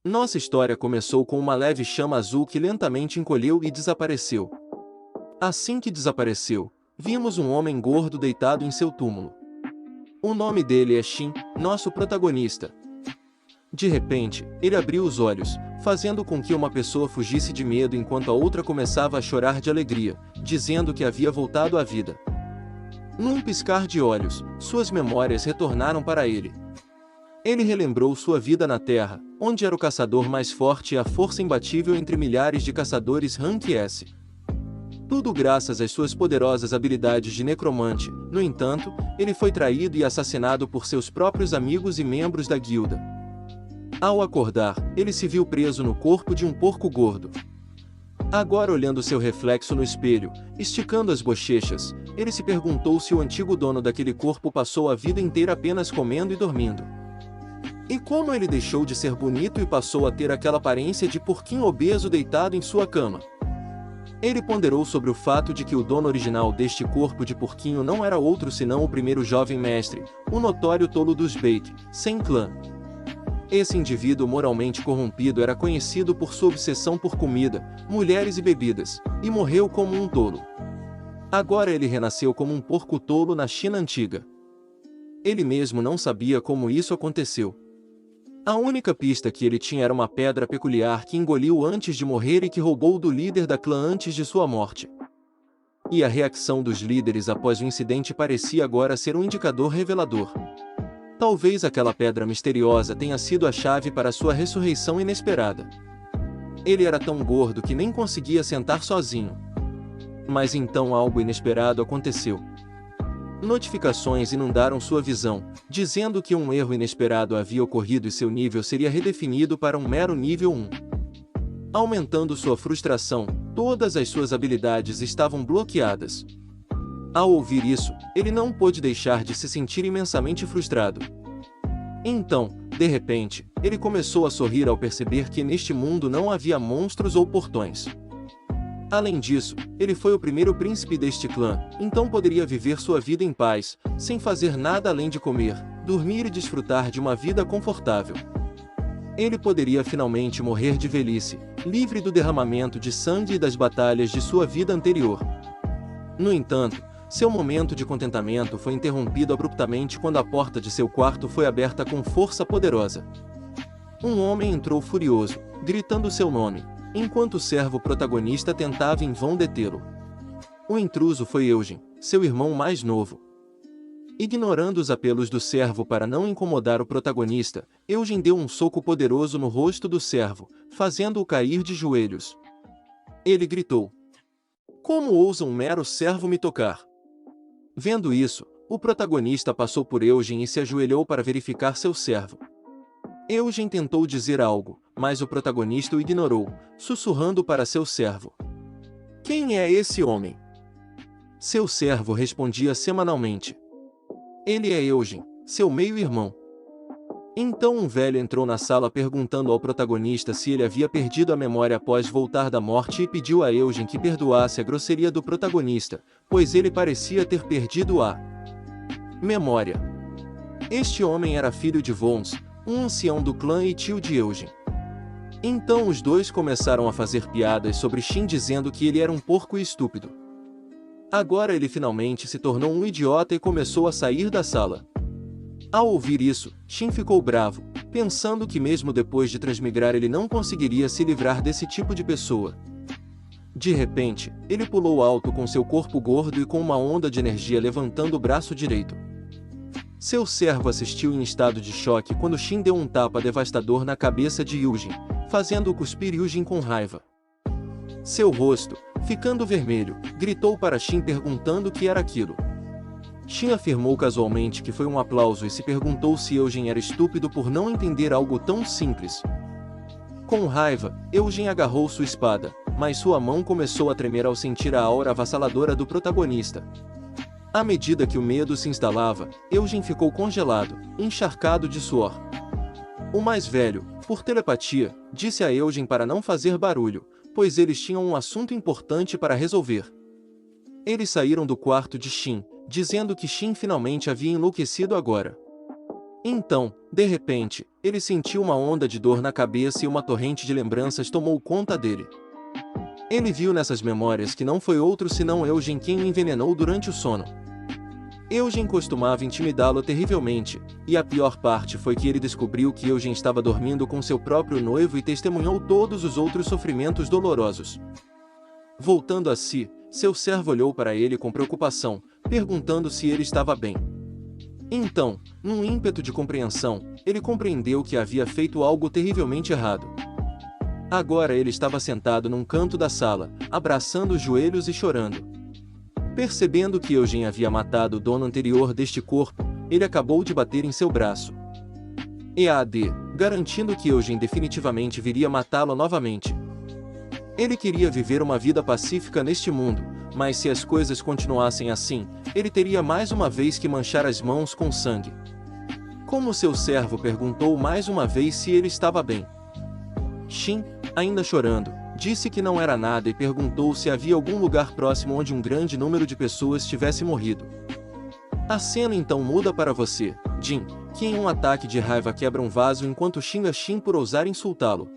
Nossa história começou com uma leve chama azul que lentamente encolheu e desapareceu. Assim que desapareceu, vimos um homem gordo deitado em seu túmulo. O nome dele é Shin, nosso protagonista. De repente, ele abriu os olhos, fazendo com que uma pessoa fugisse de medo enquanto a outra começava a chorar de alegria, dizendo que havia voltado à vida. Num piscar de olhos, suas memórias retornaram para ele. Ele relembrou sua vida na Terra, onde era o caçador mais forte e a força imbatível entre milhares de caçadores Rank S. Tudo graças às suas poderosas habilidades de necromante. No entanto, ele foi traído e assassinado por seus próprios amigos e membros da guilda. Ao acordar, ele se viu preso no corpo de um porco gordo. Agora, olhando seu reflexo no espelho, esticando as bochechas, ele se perguntou se o antigo dono daquele corpo passou a vida inteira apenas comendo e dormindo. E como ele deixou de ser bonito e passou a ter aquela aparência de porquinho obeso deitado em sua cama? Ele ponderou sobre o fato de que o dono original deste corpo de porquinho não era outro senão o primeiro jovem mestre, o notório tolo dos Bake, sem clã. Esse indivíduo moralmente corrompido era conhecido por sua obsessão por comida, mulheres e bebidas, e morreu como um tolo. Agora ele renasceu como um porco tolo na China antiga. Ele mesmo não sabia como isso aconteceu. A única pista que ele tinha era uma pedra peculiar que engoliu antes de morrer e que roubou do líder da clã antes de sua morte. E a reação dos líderes após o incidente parecia agora ser um indicador revelador. Talvez aquela pedra misteriosa tenha sido a chave para sua ressurreição inesperada. Ele era tão gordo que nem conseguia sentar sozinho. Mas então algo inesperado aconteceu. Notificações inundaram sua visão, dizendo que um erro inesperado havia ocorrido e seu nível seria redefinido para um mero nível 1. Aumentando sua frustração, todas as suas habilidades estavam bloqueadas. Ao ouvir isso, ele não pôde deixar de se sentir imensamente frustrado. Então, de repente, ele começou a sorrir ao perceber que neste mundo não havia monstros ou portões. Além disso, ele foi o primeiro príncipe deste clã, então poderia viver sua vida em paz, sem fazer nada além de comer, dormir e desfrutar de uma vida confortável. Ele poderia finalmente morrer de velhice, livre do derramamento de sangue e das batalhas de sua vida anterior. No entanto, seu momento de contentamento foi interrompido abruptamente quando a porta de seu quarto foi aberta com força poderosa. Um homem entrou furioso, gritando seu nome, enquanto o servo protagonista tentava em vão detê-lo. O intruso foi Eugen, seu irmão mais novo. Ignorando os apelos do servo para não incomodar o protagonista, Eugen deu um soco poderoso no rosto do servo, fazendo-o cair de joelhos. Ele gritou: "Como ousa um mero servo me tocar?" Vendo isso, o protagonista passou por Eugen e se ajoelhou para verificar seu servo. Eugen tentou dizer algo, mas o protagonista o ignorou, sussurrando para seu servo: "Quem é esse homem?" Seu servo respondia semanalmente: "Ele é Eugen, seu meio-irmão." Então um velho entrou na sala perguntando ao protagonista se ele havia perdido a memória após voltar da morte e pediu a Eugen que perdoasse a grosseria do protagonista, pois ele parecia ter perdido a memória. Este homem era filho de Vons, um ancião do clã e tio de Eugen. Então os dois começaram a fazer piadas sobre Shin dizendo que ele era um porco e estúpido. Agora ele finalmente se tornou um idiota e começou a sair da sala. Ao ouvir isso, Shin ficou bravo, pensando que mesmo depois de transmigrar ele não conseguiria se livrar desse tipo de pessoa. De repente, ele pulou alto com seu corpo gordo e com uma onda de energia levantando o braço direito. Seu servo assistiu em estado de choque quando Shin deu um tapa devastador na cabeça de Eugen, fazendo-o cuspir Eugen com raiva. Seu rosto, ficando vermelho, gritou para Shin perguntando o que era aquilo. Shin afirmou casualmente que foi um aplauso e se perguntou se Eugen era estúpido por não entender algo tão simples. Com raiva, Eugen agarrou sua espada, mas sua mão começou a tremer ao sentir a aura avassaladora do protagonista. À medida que o medo se instalava, Eugen ficou congelado, encharcado de suor. O mais velho, por telepatia, disse a Eugen para não fazer barulho, pois eles tinham um assunto importante para resolver. Eles saíram do quarto de Shin, dizendo que Shin finalmente havia enlouquecido agora. Então, de repente, ele sentiu uma onda de dor na cabeça e uma torrente de lembranças tomou conta dele. Ele viu nessas memórias que não foi outro senão Eugen quem o envenenou durante o sono. Eugen costumava intimidá-lo terrivelmente, e a pior parte foi que ele descobriu que Eugen estava dormindo com seu próprio noivo e testemunhou todos os outros sofrimentos dolorosos. Voltando a si, seu servo olhou para ele com preocupação, perguntando se ele estava bem. Então, num ímpeto de compreensão, ele compreendeu que havia feito algo terrivelmente errado. Agora ele estava sentado num canto da sala, abraçando os joelhos e chorando. Percebendo que Eugen havia matado o dono anterior deste corpo, ele acabou de bater em seu braço. EAD, garantindo que Eugen definitivamente viria matá-lo novamente. Ele queria viver uma vida pacífica neste mundo, mas se as coisas continuassem assim, ele teria mais uma vez que manchar as mãos com sangue. Como seu servo perguntou mais uma vez se ele estava bem. Shin, ainda chorando, disse que não era nada e perguntou se havia algum lugar próximo onde um grande número de pessoas tivesse morrido. A cena então muda para você, Jin, que em um ataque de raiva quebra um vaso enquanto xinga Shin por ousar insultá-lo.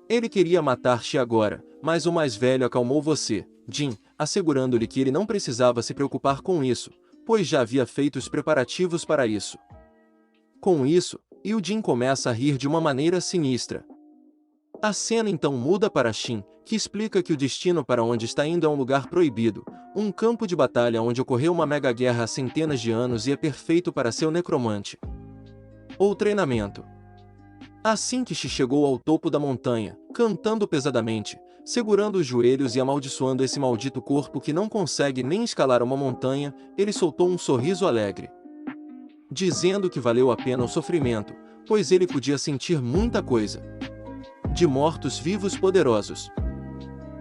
Ele queria matar Shi agora, mas o mais velho acalmou você, Jin, assegurando-lhe que ele não precisava se preocupar com isso, pois já havia feito os preparativos para isso. Com isso, Jin começa a rir de uma maneira sinistra. A cena então muda para Shin, que explica que o destino para onde está indo é um lugar proibido, um campo de batalha onde ocorreu uma mega guerra há centenas de anos e é perfeito para seu necromante. Ou treinamento. Assim que Shi chegou ao topo da montanha, cantando pesadamente, segurando os joelhos e amaldiçoando esse maldito corpo que não consegue nem escalar uma montanha, ele soltou um sorriso alegre, dizendo que valeu a pena o sofrimento, pois ele podia sentir muita coisa. De mortos-vivos poderosos.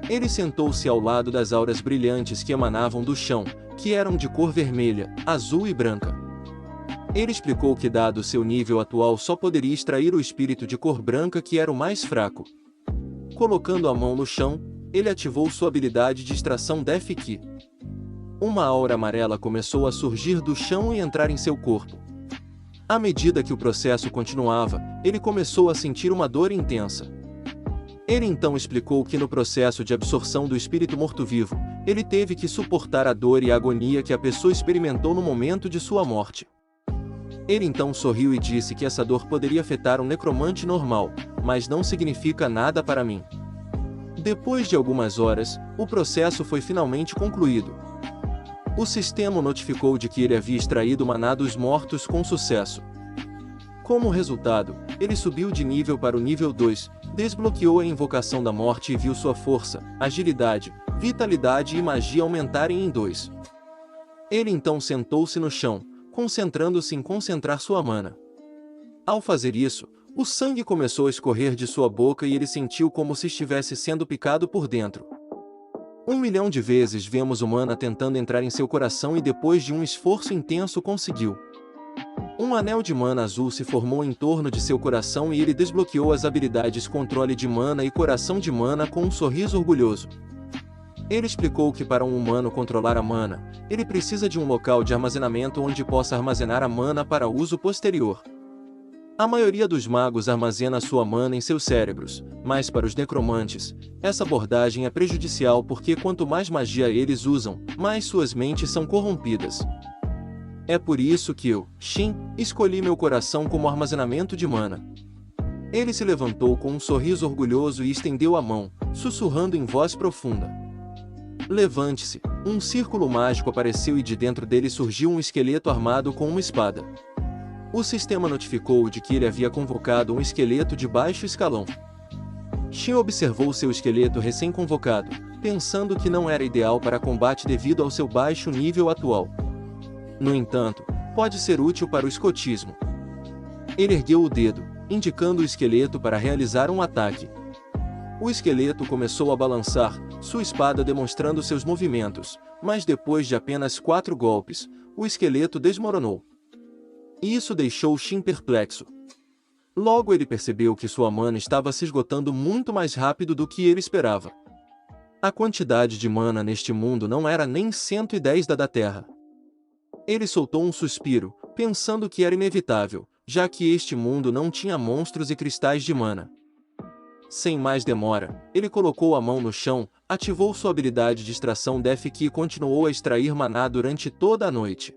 Ele sentou-se ao lado das auras brilhantes que emanavam do chão, que eram de cor vermelha, azul e branca. Ele explicou que dado seu nível atual só poderia extrair o espírito de cor branca que era o mais fraco. Colocando a mão no chão, ele ativou sua habilidade de extração Death Key. Uma aura amarela começou a surgir do chão e entrar em seu corpo. À medida que o processo continuava, ele começou a sentir uma dor intensa. Ele então explicou que no processo de absorção do espírito morto-vivo, ele teve que suportar a dor e a agonia que a pessoa experimentou no momento de sua morte. Ele então sorriu e disse que essa dor poderia afetar um necromante normal, mas não significa nada para mim. Depois de algumas horas, o processo foi finalmente concluído. O sistema notificou de que ele havia extraído o maná dos mortos com sucesso. Como resultado, ele subiu de nível para o nível 2, desbloqueou a invocação da morte e viu sua força, agilidade, vitalidade e magia aumentarem em 2. Ele então sentou-se no chão, concentrando-se em concentrar sua mana. Ao fazer isso, o sangue começou a escorrer de sua boca e ele sentiu como se estivesse sendo picado por dentro. 1.000.000 de vezes vemos o mana tentando entrar em seu coração e depois de um esforço intenso conseguiu. Um anel de mana azul se formou em torno de seu coração e ele desbloqueou as habilidades Controle de Mana e Coração de Mana com um sorriso orgulhoso. Ele explicou que para um humano controlar a mana, ele precisa de um local de armazenamento onde possa armazenar a mana para uso posterior. A maioria dos magos armazena sua mana em seus cérebros, mas para os necromantes, essa abordagem é prejudicial porque quanto mais magia eles usam, mais suas mentes são corrompidas. É por isso que eu, Shin, escolhi meu coração como armazenamento de mana. Ele se levantou com um sorriso orgulhoso e estendeu a mão, sussurrando em voz profunda. Levante-se, um círculo mágico apareceu e de dentro dele surgiu um esqueleto armado com uma espada. O sistema notificou de que ele havia convocado um esqueleto de baixo escalão. Shin observou seu esqueleto recém-convocado, pensando que não era ideal para combate devido ao seu baixo nível atual. No entanto, pode ser útil para o escotismo. Ele ergueu o dedo, indicando o esqueleto para realizar um ataque. O esqueleto começou a balançar, sua espada demonstrando seus movimentos, mas depois de apenas 4 golpes, o esqueleto desmoronou. Isso deixou Shin perplexo. Logo ele percebeu que sua mana estava se esgotando muito mais rápido do que ele esperava. A quantidade de mana neste mundo não era nem 110 da Terra. Ele soltou um suspiro, pensando que era inevitável, já que este mundo não tinha monstros e cristais de mana. Sem mais demora, ele colocou a mão no chão, ativou sua habilidade de extração Def-Ki e continuou a extrair maná durante toda a noite.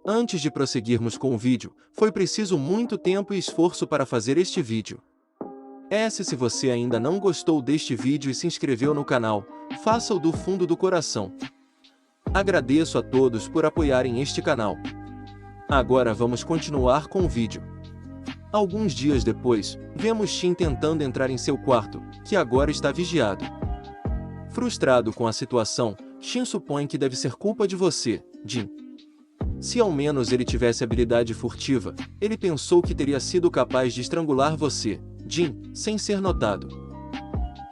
Antes de prosseguirmos com o vídeo, foi preciso muito tempo e esforço para fazer este vídeo. Se você ainda não gostou deste vídeo e se inscreveu no canal, faça-o do fundo do coração. Agradeço a todos por apoiarem este canal. Agora vamos continuar com o vídeo. Alguns dias depois, vemos Shin tentando entrar em seu quarto, que agora está vigiado. Frustrado com a situação, Shin supõe que deve ser culpa de você, Jin. Se ao menos ele tivesse habilidade furtiva, ele pensou que teria sido capaz de estrangular você, Jin, sem ser notado.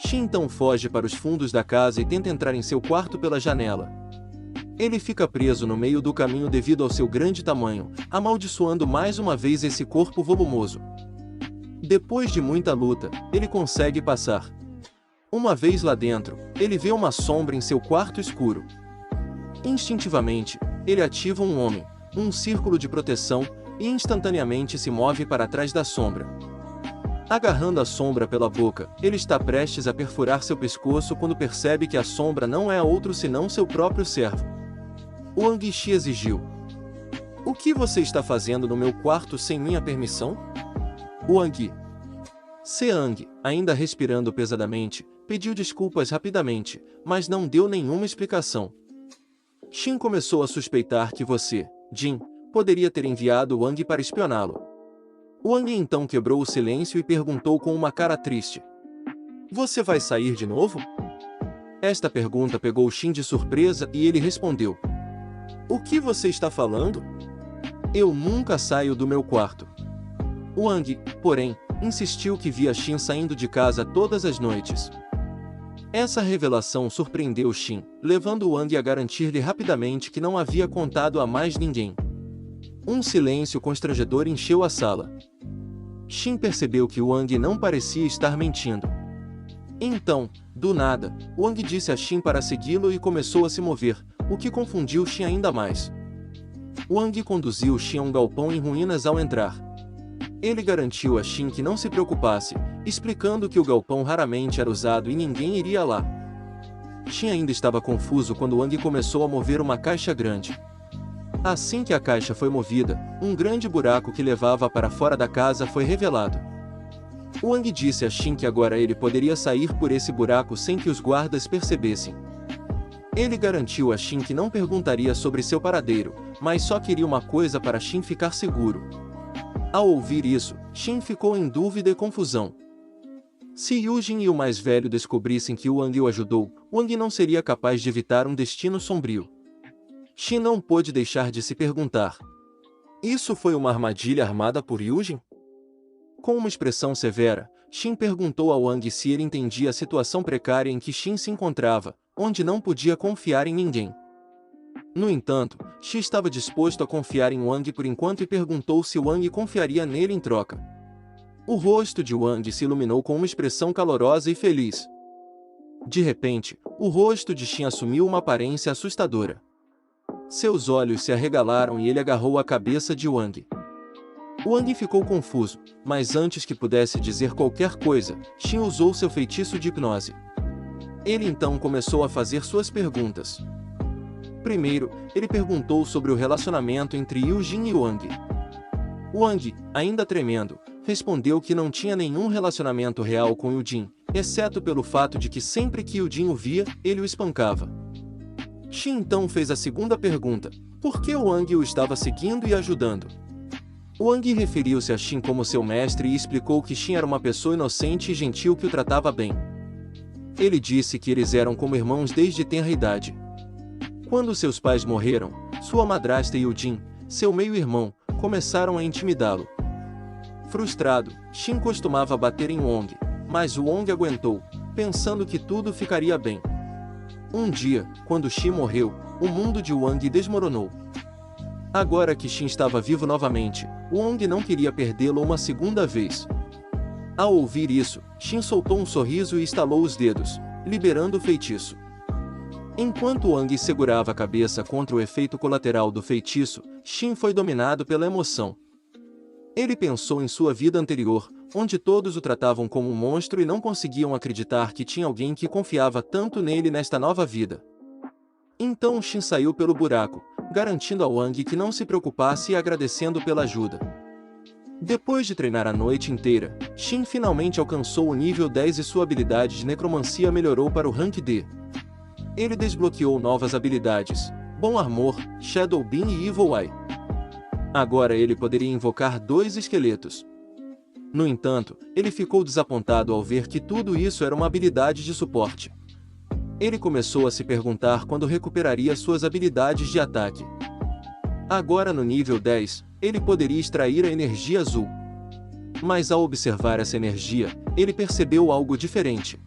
Shin então foge para os fundos da casa e tenta entrar em seu quarto pela janela. Ele fica preso no meio do caminho devido ao seu grande tamanho, amaldiçoando mais uma vez esse corpo volumoso. Depois de muita luta, ele consegue passar. Uma vez lá dentro, ele vê uma sombra em seu quarto escuro. Instintivamente, ele ativa um homem, um círculo de proteção, e instantaneamente se move para trás da sombra. Agarrando a sombra pela boca, ele está prestes a perfurar seu pescoço quando percebe que a sombra não é outro senão seu próprio servo. Wang Shi exigiu: "O que você está fazendo no meu quarto sem minha permissão?" Wang Seang, ainda respirando pesadamente, pediu desculpas rapidamente, mas não deu nenhuma explicação. Shin começou a suspeitar que você, Jin, poderia ter enviado Wang para espioná-lo. Wang então quebrou o silêncio e perguntou com uma cara triste: "Você vai sair de novo?" Esta pergunta pegou Shin de surpresa e ele respondeu: "O que você está falando? Eu nunca saio do meu quarto." Wang, porém, insistiu que via Shin saindo de casa todas as noites. Essa revelação surpreendeu Shin, levando Wang a garantir-lhe rapidamente que não havia contado a mais ninguém. Um silêncio constrangedor encheu a sala. Shin percebeu que Wang não parecia estar mentindo. Então, do nada, Wang disse a Shin para segui-lo e começou a se mover, o que confundiu Shin ainda mais. Wang conduziu Shin a um galpão em ruínas ao entrar. Ele garantiu a Shin que não se preocupasse, explicando que o galpão raramente era usado e ninguém iria lá. Shin ainda estava confuso quando Wang começou a mover uma caixa grande. Assim que a caixa foi movida, um grande buraco que levava para fora da casa foi revelado. Wang disse a Shin que agora ele poderia sair por esse buraco sem que os guardas percebessem. Ele garantiu a Shin que não perguntaria sobre seu paradeiro, mas só queria uma coisa para Shin ficar seguro. Ao ouvir isso, Shin ficou em dúvida e confusão. Se Yujin e o mais velho descobrissem que Wang o ajudou, Wang não seria capaz de evitar um destino sombrio. Shin não pôde deixar de se perguntar: isso foi uma armadilha armada por Yujin? Com uma expressão severa, Shin perguntou a Wang se ele entendia a situação precária em que Shin se encontrava, onde não podia confiar em ninguém. No entanto, Shin estava disposto a confiar em Wang por enquanto e perguntou se Wang confiaria nele em troca. O rosto de Wang se iluminou com uma expressão calorosa e feliz. De repente, o rosto de Shin assumiu uma aparência assustadora. Seus olhos se arregalaram e ele agarrou a cabeça de Wang. Wang ficou confuso, mas antes que pudesse dizer qualquer coisa, Shin usou seu feitiço de hipnose. Ele então começou a fazer suas perguntas. Primeiro, ele perguntou sobre o relacionamento entre Yujin e Wang. Wang, ainda tremendo, respondeu que não tinha nenhum relacionamento real com Yujin, exceto pelo fato de que sempre que Yujin o via, ele o espancava. Shin então fez a segunda pergunta: por que Wang o estava seguindo e ajudando? Wang referiu-se a Shin como seu mestre e explicou que Shin era uma pessoa inocente e gentil que o tratava bem. Ele disse que eles eram como irmãos desde tenra idade. Quando seus pais morreram, sua madrasta e Yujin, seu meio-irmão, começaram a intimidá-lo. Frustrado, Shin costumava bater em Wang, mas Wang aguentou, pensando que tudo ficaria bem. Um dia, quando Shin morreu, o mundo de Wang desmoronou. Agora que Shin estava vivo novamente, Wang não queria perdê-lo uma segunda vez. Ao ouvir isso, Shin soltou um sorriso e estalou os dedos, liberando o feitiço. Enquanto Wang segurava a cabeça contra o efeito colateral do feitiço, Shin foi dominado pela emoção. Ele pensou em sua vida anterior, onde todos o tratavam como um monstro e não conseguiam acreditar que tinha alguém que confiava tanto nele nesta nova vida. Então Shin saiu pelo buraco, garantindo a Wang que não se preocupasse e agradecendo pela ajuda. Depois de treinar a noite inteira, Shin finalmente alcançou o nível 10 e sua habilidade de necromancia melhorou para o rank D. Ele desbloqueou novas habilidades, Bom Armor, Shadow Beam e Evil Eye. Agora ele poderia invocar 2 esqueletos. No entanto, ele ficou desapontado ao ver que tudo isso era uma habilidade de suporte. Ele começou a se perguntar quando recuperaria suas habilidades de ataque. Agora no nível 10, ele poderia extrair a energia azul. Mas ao observar essa energia, ele percebeu algo diferente.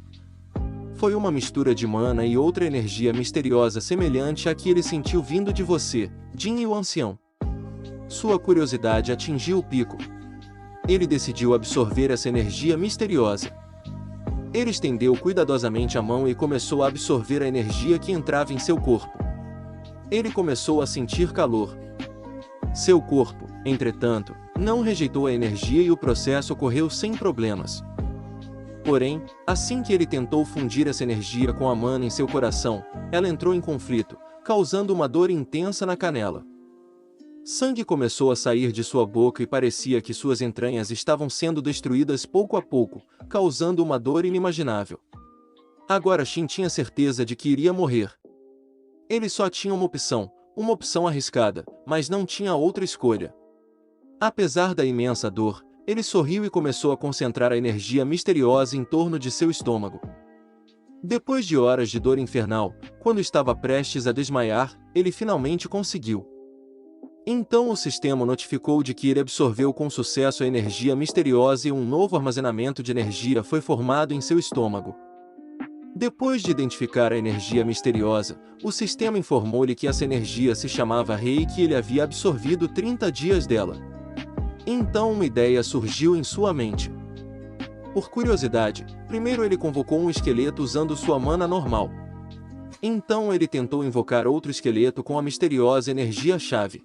Foi uma mistura de mana e outra energia misteriosa semelhante à que ele sentiu vindo de você, Jin e o ancião. Sua curiosidade atingiu o pico. Ele decidiu absorver essa energia misteriosa. Ele estendeu cuidadosamente a mão e começou a absorver a energia que entrava em seu corpo. Ele começou a sentir calor. Seu corpo, entretanto, não rejeitou a energia e o processo ocorreu sem problemas. Porém, assim que ele tentou fundir essa energia com a mana em seu coração, ela entrou em conflito, causando uma dor intensa na canela. Sangue começou a sair de sua boca e parecia que suas entranhas estavam sendo destruídas pouco a pouco, causando uma dor inimaginável. Agora Shin tinha certeza de que iria morrer. Ele só tinha uma opção arriscada, mas não tinha outra escolha. Apesar da imensa dor, ele sorriu e começou a concentrar a energia misteriosa em torno de seu estômago. Depois de horas de dor infernal, quando estava prestes a desmaiar, ele finalmente conseguiu. Então o sistema notificou de que ele absorveu com sucesso a energia misteriosa e um novo armazenamento de energia foi formado em seu estômago. Depois de identificar a energia misteriosa, o sistema informou-lhe que essa energia se chamava Rei e que ele havia absorvido 30 dias dela. Então uma ideia surgiu em sua mente. Por curiosidade, primeiro ele convocou um esqueleto usando sua mana normal. Então ele tentou invocar outro esqueleto com a misteriosa energia-chave.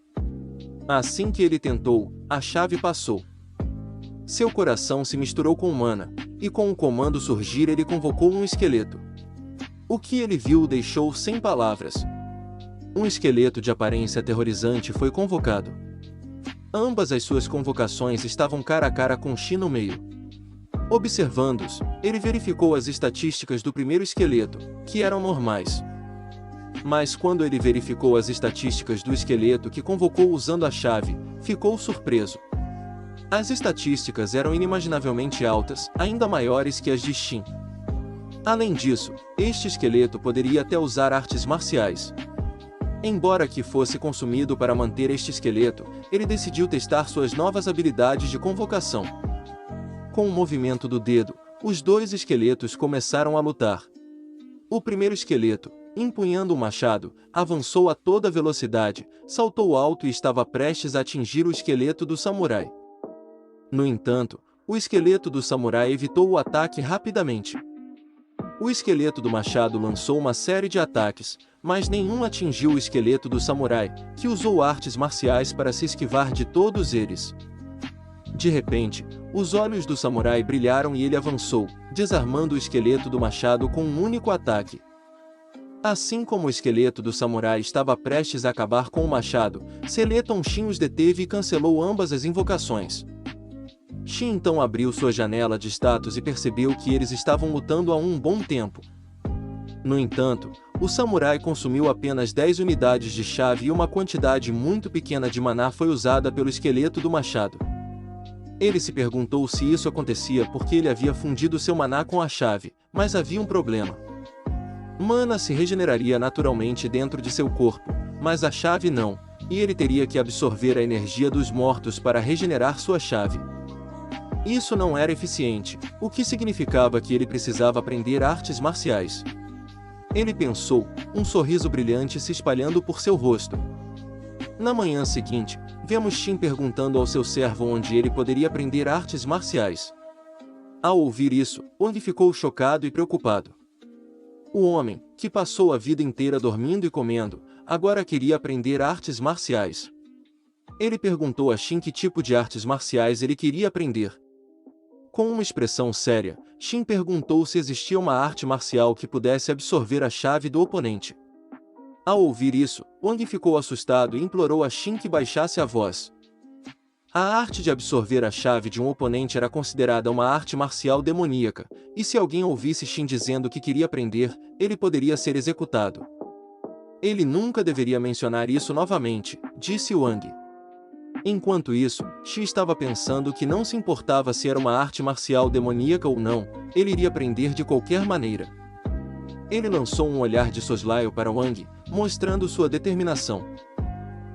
Assim que ele tentou, a chave passou. Seu coração se misturou com mana, e com o comando surgir ele convocou um esqueleto. O que ele viu o deixou sem palavras. Um esqueleto de aparência aterrorizante foi convocado. Ambas as suas convocações estavam cara a cara com Shin no meio. Observando-os, ele verificou as estatísticas do primeiro esqueleto, que eram normais. Mas quando ele verificou as estatísticas do esqueleto que convocou usando a chave, ficou surpreso. As estatísticas eram inimaginavelmente altas, ainda maiores que as de Shin. Além disso, este esqueleto poderia até usar artes marciais. Embora que fosse consumido para manter este esqueleto, ele decidiu testar suas novas habilidades de convocação. Com o movimento do dedo, os 2 esqueletos começaram a lutar. O primeiro esqueleto, empunhando um machado, avançou a toda velocidade, saltou alto e estava prestes a atingir o esqueleto do samurai. No entanto, o esqueleto do samurai evitou o ataque rapidamente. O esqueleto do machado lançou uma série de ataques, mas nenhum atingiu o esqueleto do samurai, que usou artes marciais para se esquivar de todos eles. De repente, os olhos do samurai brilharam e ele avançou, desarmando o esqueleto do machado com um único ataque. Assim como o esqueleto do samurai estava prestes a acabar com o machado, Seleton Shin os deteve e cancelou ambas as invocações. Shin então abriu sua janela de status e percebeu que eles estavam lutando há um bom tempo. No entanto, o samurai consumiu apenas 10 unidades de chave e uma quantidade muito pequena de maná foi usada pelo esqueleto do machado. Ele se perguntou se isso acontecia porque ele havia fundido seu maná com a chave, mas havia um problema. Mana se regeneraria naturalmente dentro de seu corpo, mas a chave não, e ele teria que absorver a energia dos mortos para regenerar sua chave. Isso não era eficiente, o que significava que ele precisava aprender artes marciais. Ele pensou, um sorriso brilhante se espalhando por seu rosto. Na manhã seguinte, vemos Shin perguntando ao seu servo onde ele poderia aprender artes marciais. Ao ouvir isso, Wang ficou chocado e preocupado. O homem, que passou a vida inteira dormindo e comendo, agora queria aprender artes marciais. Ele perguntou a Shin que tipo de artes marciais ele queria aprender. Com uma expressão séria, Shin perguntou se existia uma arte marcial que pudesse absorver a chave do oponente. Ao ouvir isso, Wang ficou assustado e implorou a Shin que baixasse a voz. A arte de absorver a chave de um oponente era considerada uma arte marcial demoníaca, e se alguém ouvisse Shin dizendo que queria aprender, ele poderia ser executado. Ele nunca deveria mencionar isso novamente, disse Wang. Enquanto isso, Shi estava pensando que não se importava se era uma arte marcial demoníaca ou não, ele iria aprender de qualquer maneira. Ele lançou um olhar de soslaio para Wang, mostrando sua determinação.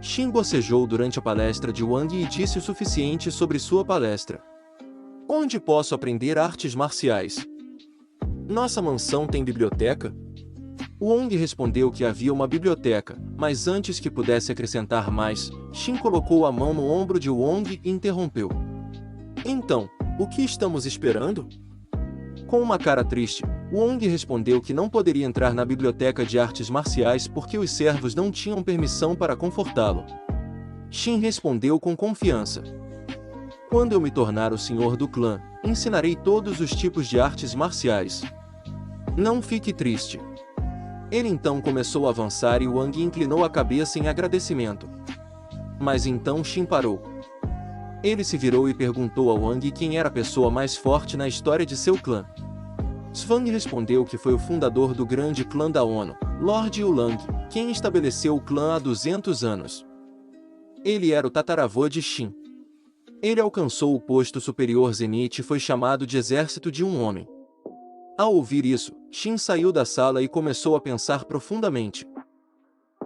Shin bocejou durante a palestra de Wang e disse o suficiente sobre sua palestra. Onde posso aprender artes marciais? Nossa mansão tem biblioteca? Wang respondeu que havia uma biblioteca, mas antes que pudesse acrescentar mais, Shin colocou a mão no ombro de Wang e interrompeu. Então, o que estamos esperando? Com uma cara triste, Wang respondeu que não poderia entrar na biblioteca de artes marciais porque os servos não tinham permissão para confortá-lo. Shin respondeu com confiança. Quando eu me tornar o senhor do clã, ensinarei todos os tipos de artes marciais. Não fique triste. Ele então começou a avançar e Wang inclinou a cabeça em agradecimento. Mas então Shin parou. Ele se virou e perguntou a Wang quem era a pessoa mais forte na história de seu clã. Swang respondeu que foi o fundador do grande clã da ONU, Lord Yulang, quem estabeleceu o clã há 200 anos. Ele era o tataravô de Shin. Ele alcançou o posto superior Zenith e foi chamado de Exército de um Homem. Ao ouvir isso, Shin saiu da sala e começou a pensar profundamente.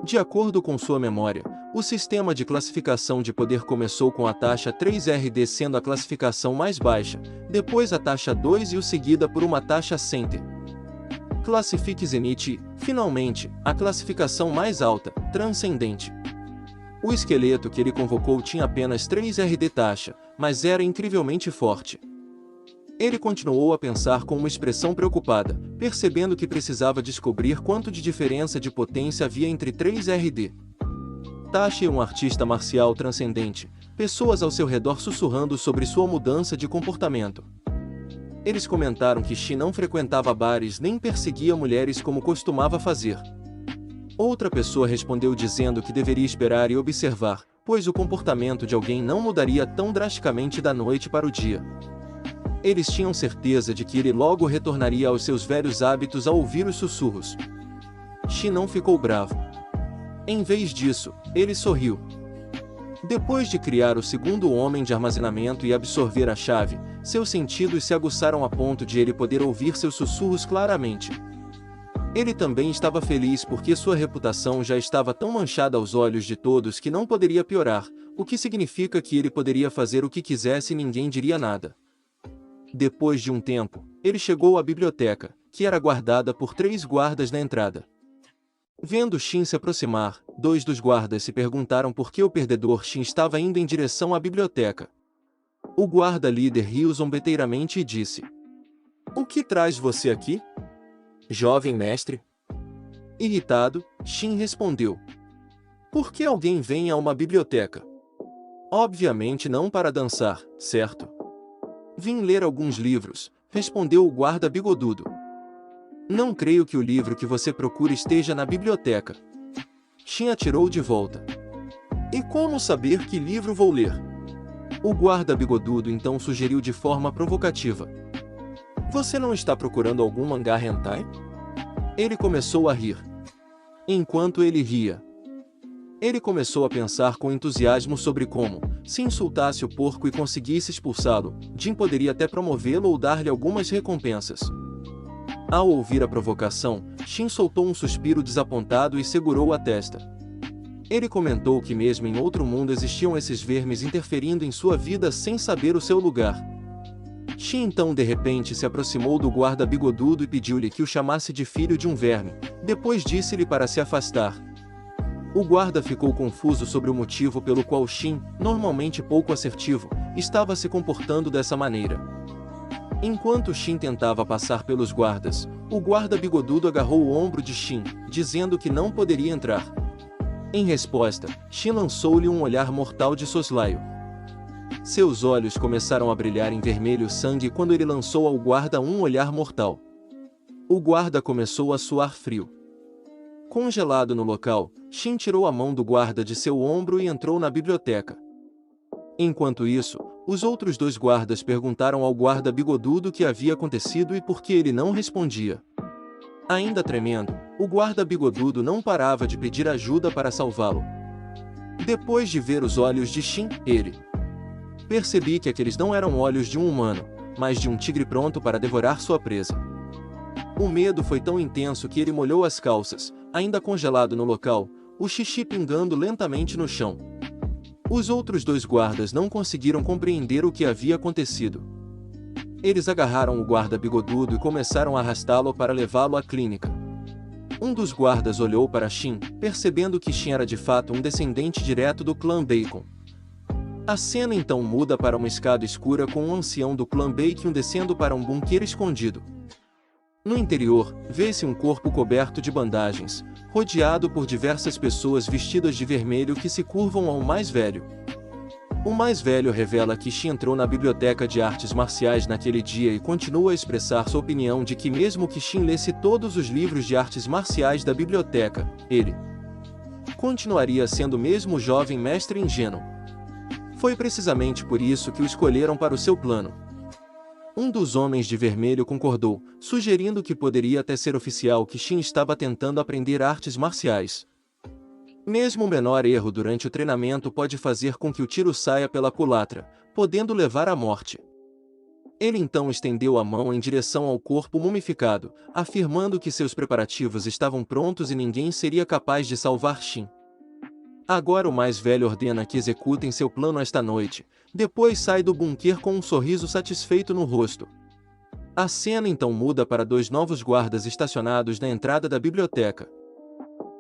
De acordo com sua memória, o sistema de classificação de poder começou com a taxa 3RD sendo a classificação mais baixa, depois a taxa 2 e o seguida por uma taxa Center. Classifique Zenith e, finalmente, a classificação mais alta, Transcendente. O esqueleto que ele convocou tinha apenas 3RD taxa, mas era incrivelmente forte. Ele continuou a pensar com uma expressão preocupada, percebendo que precisava descobrir quanto de diferença de potência havia entre 3RD. Tashi é um artista marcial transcendente, pessoas ao seu redor sussurrando sobre sua mudança de comportamento. Eles comentaram que Shi não frequentava bares nem perseguia mulheres como costumava fazer. Outra pessoa respondeu dizendo que deveria esperar e observar, pois o comportamento de alguém não mudaria tão drasticamente da noite para o dia. Eles tinham certeza de que ele logo retornaria aos seus velhos hábitos ao ouvir os sussurros. Shi não ficou bravo. Em vez disso, ele sorriu. Depois de criar o segundo homem de armazenamento e absorver a chave, seus sentidos se aguçaram a ponto de ele poder ouvir seus sussurros claramente. Ele também estava feliz porque sua reputação já estava tão manchada aos olhos de todos que não poderia piorar, o que significa que ele poderia fazer o que quisesse e ninguém diria nada. Depois de um tempo, ele chegou à biblioteca, que era guardada por 3 guardas na entrada. Vendo Shin se aproximar, 2 dos guardas se perguntaram por que o perdedor Shin estava indo em direção à biblioteca. O guarda-líder riu zombeteiramente e disse: "O que traz você aqui, jovem mestre?" Irritado, Shin respondeu: "Por que alguém vem a uma biblioteca? Obviamente não para dançar, certo?" "Vim ler alguns livros", respondeu o guarda bigodudo. "Não creio que o livro que você procura esteja na biblioteca." Shin atirou de volta. "E como saber que livro vou ler?" O guarda bigodudo então sugeriu de forma provocativa: "Você não está procurando algum mangá hentai?" Ele começou a rir. Enquanto ele ria, ele começou a pensar com entusiasmo sobre como, se insultasse o porco e conseguisse expulsá-lo, Jin poderia até promovê-lo ou dar-lhe algumas recompensas. Ao ouvir a provocação, Shin soltou um suspiro desapontado e segurou a testa. Ele comentou que mesmo em outro mundo existiam esses vermes interferindo em sua vida sem saber o seu lugar. Shin então de repente se aproximou do guarda bigodudo e pediu-lhe que o chamasse de filho de um verme, depois disse-lhe para se afastar. O guarda ficou confuso sobre o motivo pelo qual Shin, normalmente pouco assertivo, estava se comportando dessa maneira. Enquanto Shin tentava passar pelos guardas, o guarda bigodudo agarrou o ombro de Shin, dizendo que não poderia entrar. Em resposta, Shin lançou-lhe um olhar mortal de soslaio. Seus olhos começaram a brilhar em vermelho sangue quando ele lançou ao guarda um olhar mortal. O guarda começou a suar frio. Congelado no local, Shin tirou a mão do guarda de seu ombro e entrou na biblioteca. Enquanto isso, os outros dois guardas perguntaram ao guarda bigodudo o que havia acontecido e por que ele não respondia. Ainda tremendo, o guarda bigodudo não parava de pedir ajuda para salvá-lo. Depois de ver os olhos de Shin, ele percebi que aqueles não eram olhos de um humano, mas de um tigre pronto para devorar sua presa. O medo foi tão intenso que ele molhou as calças, ainda congelado no local, o xixi pingando lentamente no chão. Os outros dois guardas não conseguiram compreender o que havia acontecido. Eles agarraram o guarda bigodudo e começaram a arrastá-lo para levá-lo à clínica. Um dos guardas olhou para Shin, percebendo que Shin era de fato um descendente direto do clã Bacon. A cena então muda para uma escada escura com um ancião do clã Bacon descendo para um bunker escondido. No interior, vê-se um corpo coberto de bandagens, rodeado por diversas pessoas vestidas de vermelho que se curvam ao mais velho. O mais velho revela que Shin entrou na biblioteca de artes marciais naquele dia e continua a expressar sua opinião de que mesmo que Shin lesse todos os livros de artes marciais da biblioteca, ele continuaria sendo o mesmo jovem mestre ingênuo. Foi precisamente por isso que o escolheram para o seu plano. Um dos homens de vermelho concordou, sugerindo que poderia até ser oficial que Shin estava tentando aprender artes marciais. Mesmo o menor erro durante o treinamento pode fazer com que o tiro saia pela culatra, podendo levar à morte. Ele então estendeu a mão em direção ao corpo mumificado, afirmando que seus preparativos estavam prontos e ninguém seria capaz de salvar Shin. Agora o mais velho ordena que executem seu plano esta noite, depois sai do bunker com um sorriso satisfeito no rosto. A cena então muda para dois novos guardas estacionados na entrada da biblioteca.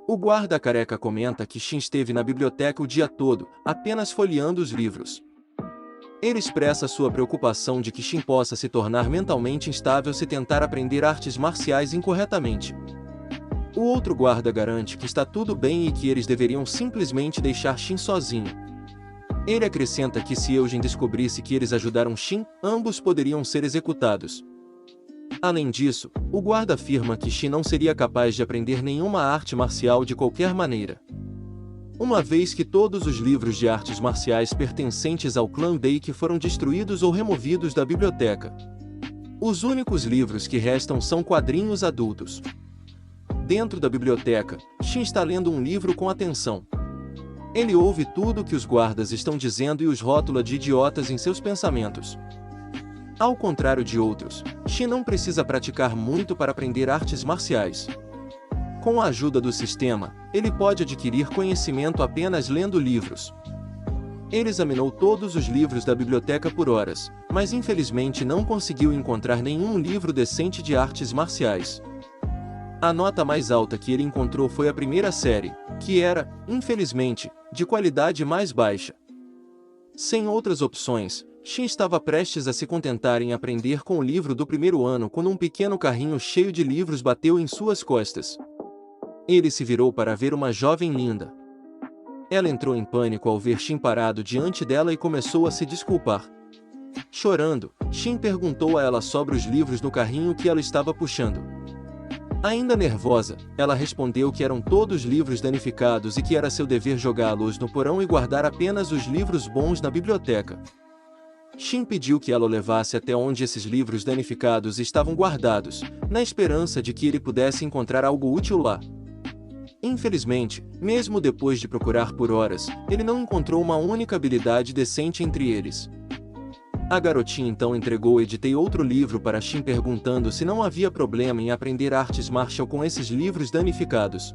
O guarda careca comenta que Shin esteve na biblioteca o dia todo, apenas folheando os livros. Ele expressa sua preocupação de que Shin possa se tornar mentalmente instável se tentar aprender artes marciais incorretamente. O outro guarda garante que está tudo bem e que eles deveriam simplesmente deixar Shin sozinho. Ele acrescenta que se Eugene descobrisse que eles ajudaram Shin, ambos poderiam ser executados. Além disso, o guarda afirma que Shin não seria capaz de aprender nenhuma arte marcial de qualquer maneira. Uma vez que todos os livros de artes marciais pertencentes ao clã Bake foram destruídos ou removidos da biblioteca. Os únicos livros que restam são quadrinhos adultos. Dentro da biblioteca, Shin está lendo um livro com atenção. Ele ouve tudo o que os guardas estão dizendo e os rótula de idiotas em seus pensamentos. Ao contrário de outros, Shin não precisa praticar muito para aprender artes marciais. Com a ajuda do sistema, ele pode adquirir conhecimento apenas lendo livros. Ele examinou todos os livros da biblioteca por horas, mas infelizmente não conseguiu encontrar nenhum livro decente de artes marciais. A nota mais alta que ele encontrou foi a primeira série, que era, infelizmente, de qualidade mais baixa. Sem outras opções, Shin estava prestes a se contentar em aprender com o livro do primeiro ano quando um pequeno carrinho cheio de livros bateu em suas costas. Ele se virou para ver uma jovem linda. Ela entrou em pânico ao ver Shin parado diante dela e começou a se desculpar. Chorando, Shin perguntou a ela sobre os livros no carrinho que ela estava puxando. Ainda nervosa, ela respondeu que eram todos livros danificados e que era seu dever jogá-los no porão e guardar apenas os livros bons na biblioteca. Shin pediu que ela o levasse até onde esses livros danificados estavam guardados, na esperança de que ele pudesse encontrar algo útil lá. Infelizmente, mesmo depois de procurar por horas, ele não encontrou uma única habilidade decente entre eles. A garotinha então entregou Editei outro livro para Shin perguntando se não havia problema em aprender artes marcial com esses livros danificados.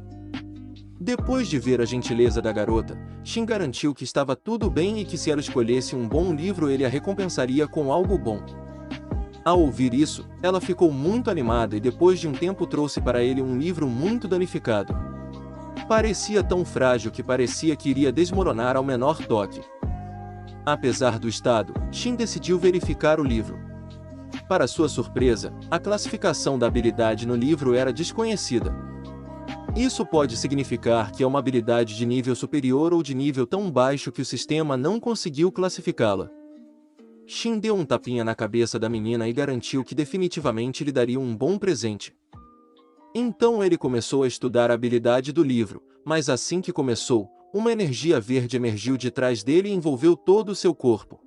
Depois de ver a gentileza da garota, Shin garantiu que estava tudo bem e que se ela escolhesse um bom livro ele a recompensaria com algo bom. Ao ouvir isso, ela ficou muito animada e depois de um tempo trouxe para ele um livro muito danificado. Parecia tão frágil que parecia que iria desmoronar ao menor toque. Apesar do estado, Shin decidiu verificar o livro. Para sua surpresa, a classificação da habilidade no livro era desconhecida. Isso pode significar que é uma habilidade de nível superior ou de nível tão baixo que o sistema não conseguiu classificá-la. Shin deu um tapinha na cabeça da menina e garantiu que definitivamente lhe daria um bom presente. Então ele começou a estudar a habilidade do livro, mas assim que começou, uma energia verde emergiu de trás dele e envolveu todo o seu corpo.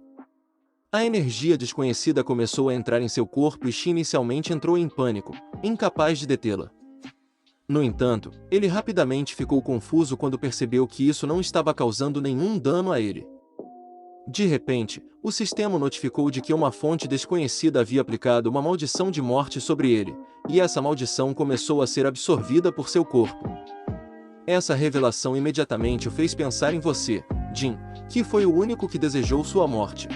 A energia desconhecida começou a entrar em seu corpo e Shin inicialmente entrou em pânico, incapaz de detê-la. No entanto, ele rapidamente ficou confuso quando percebeu que isso não estava causando nenhum dano a ele. De repente, o sistema notificou de que uma fonte desconhecida havia aplicado uma maldição de morte sobre ele, e essa maldição começou a ser absorvida por seu corpo. Essa revelação imediatamente o fez pensar em você, Jin, que foi o único que desejou sua morte.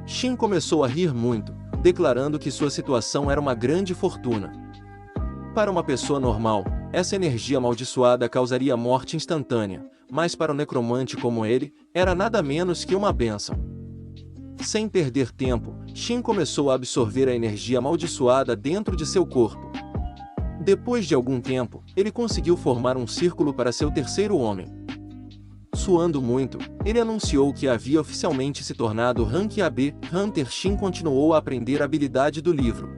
Shin começou a rir muito, declarando que sua situação era uma grande fortuna. Para uma pessoa normal, essa energia amaldiçoada causaria morte instantânea, mas para um necromante como ele, era nada menos que uma bênção. Sem perder tempo, Shin começou a absorver a energia amaldiçoada dentro de seu corpo. Depois de algum tempo, ele conseguiu formar um círculo para seu terceiro homem. Suando muito, ele anunciou que havia oficialmente se tornado Rank AB. Hunter Shin continuou a aprender a habilidade do livro.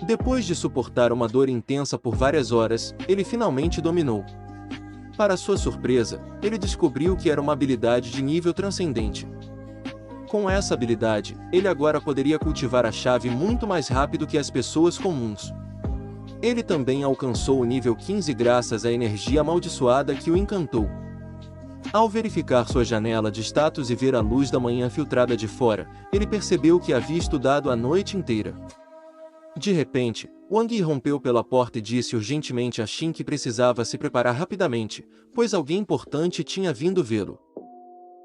Depois de suportar uma dor intensa por várias horas, ele finalmente dominou. Para sua surpresa, ele descobriu que era uma habilidade de nível transcendente. Com essa habilidade, ele agora poderia cultivar a chave muito mais rápido que as pessoas comuns. Ele também alcançou o nível 15 graças à energia amaldiçoada que o encantou. Ao verificar sua janela de status e ver a luz da manhã filtrada de fora, ele percebeu que havia estudado a noite inteira. De repente, Wang rompeu pela porta e disse urgentemente a Shin que precisava se preparar rapidamente, pois alguém importante tinha vindo vê-lo.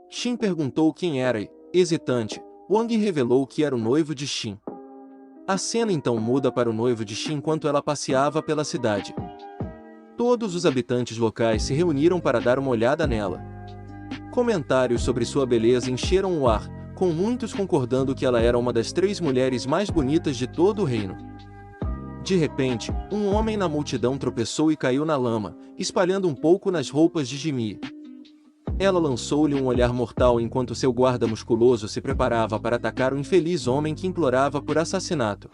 Shin perguntou quem era e, hesitante, Wang revelou que era o noivo de Shin. A cena então muda para o noivo de Shin enquanto ela passeava pela cidade. Todos os habitantes locais se reuniram para dar uma olhada nela. Comentários sobre sua beleza encheram o ar, com muitos concordando que ela era uma das 3 mulheres mais bonitas de todo o reino. De repente, um homem na multidão tropeçou e caiu na lama, espalhando um pouco nas roupas de Jimmy. Ela lançou-lhe um olhar mortal enquanto seu guarda musculoso se preparava para atacar o infeliz homem que implorava por assassinato.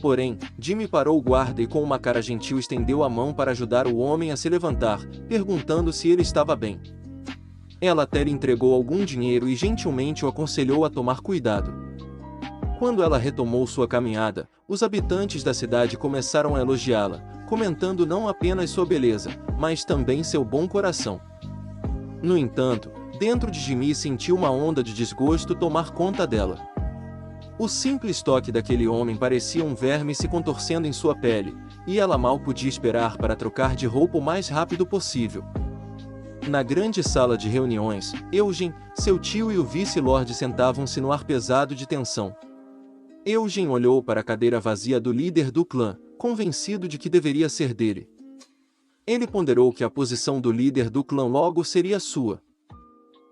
Porém, Jimmy parou o guarda e com uma cara gentil estendeu a mão para ajudar o homem a se levantar, perguntando se ele estava bem. Ela até lhe entregou algum dinheiro e gentilmente o aconselhou a tomar cuidado. Quando ela retomou sua caminhada, os habitantes da cidade começaram a elogiá-la, comentando não apenas sua beleza, mas também seu bom coração. No entanto, dentro de Jimmy sentiu uma onda de desgosto tomar conta dela. O simples toque daquele homem parecia um verme se contorcendo em sua pele, e ela mal podia esperar para trocar de roupa o mais rápido possível. Na grande sala de reuniões, Eugene, seu tio e o vice-lord sentavam-se no ar pesado de tensão. Eugene olhou para a cadeira vazia do líder do clã, convencido de que deveria ser dele. Ele ponderou que a posição do líder do clã logo seria sua.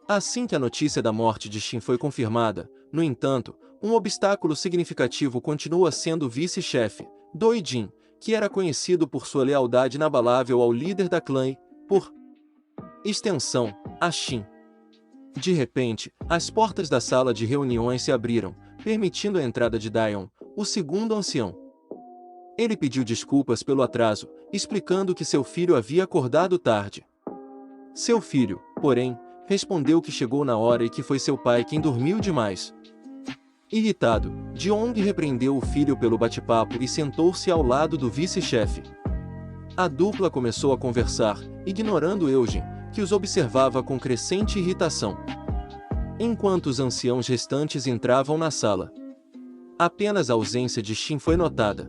Assim que a notícia da morte de Shin foi confirmada, no entanto, um obstáculo significativo continua sendo o vice-chefe, Doi-jin, que era conhecido por sua lealdade inabalável ao líder da clã e, por extensão, a Shin. De repente, as portas da sala de reuniões se abriram, permitindo a entrada de Dion, o segundo ancião. Ele pediu desculpas pelo atraso, explicando que seu filho havia acordado tarde. Seu filho, porém, respondeu que chegou na hora e que foi seu pai quem dormiu demais. Irritado, Jeong repreendeu o filho pelo bate-papo e sentou-se ao lado do vice-chefe. A dupla começou a conversar, ignorando Eugene, que os observava com crescente irritação. Enquanto os anciãos restantes entravam na sala, apenas a ausência de Shin foi notada.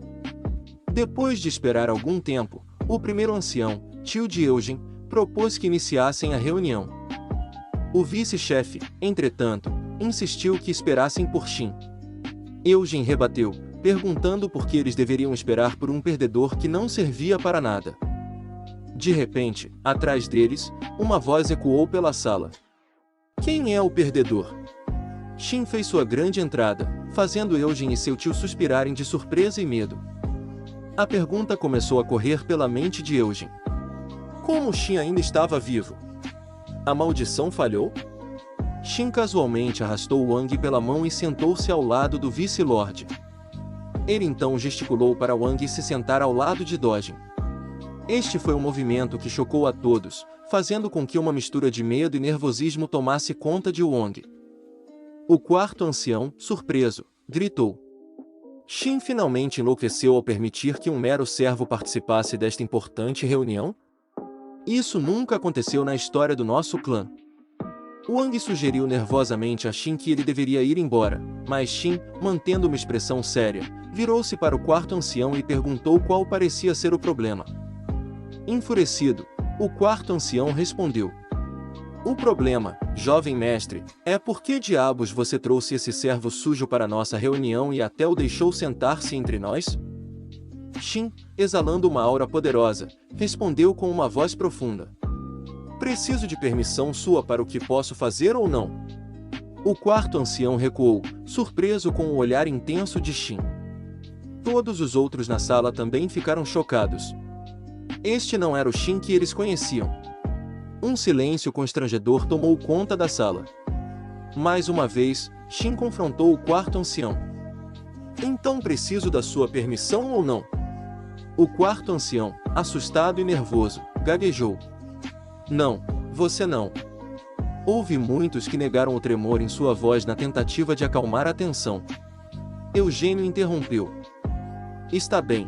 Depois de esperar algum tempo, o primeiro ancião, tio de Eugene, propôs que iniciassem a reunião. O vice-chefe, entretanto, insistiu que esperassem por Shin. Eugene rebateu, perguntando por que eles deveriam esperar por um perdedor que não servia para nada. De repente, atrás deles, uma voz ecoou pela sala. Quem é o perdedor? Shin fez sua grande entrada, fazendo Eugene e seu tio suspirarem de surpresa e medo. A pergunta começou a correr pela mente de Eugene. Como Shin ainda estava vivo? A maldição falhou? Shin casualmente arrastou Wang pela mão e sentou-se ao lado do vice-lorde. Ele então gesticulou para Wang se sentar ao lado de Dojin. Este foi um movimento que chocou a todos, fazendo com que uma mistura de medo e nervosismo tomasse conta de Wang. O quarto ancião, surpreso, gritou. Shin finalmente enlouqueceu ao permitir que um mero servo participasse desta importante reunião? Isso nunca aconteceu na história do nosso clã. Wang sugeriu nervosamente a Shin que ele deveria ir embora, mas Shin, mantendo uma expressão séria, virou-se para o quarto ancião e perguntou qual parecia ser o problema. Enfurecido, o quarto ancião respondeu. O problema, jovem mestre, é por que diabos você trouxe esse servo sujo para nossa reunião e até o deixou sentar-se entre nós? Shin, exalando uma aura poderosa, respondeu com uma voz profunda. Preciso de permissão sua para o que posso fazer ou não? O quarto ancião recuou, surpreso com o olhar intenso de Shin. Todos os outros na sala também ficaram chocados. Este não era o Shin que eles conheciam. Um silêncio constrangedor tomou conta da sala. Mais uma vez, Shin confrontou o quarto ancião. Então preciso da sua permissão ou não? O quarto ancião, assustado e nervoso, gaguejou. Não, você não. Houve muitos que negaram o tremor em sua voz na tentativa de acalmar a tensão. Eugênio interrompeu. Está bem.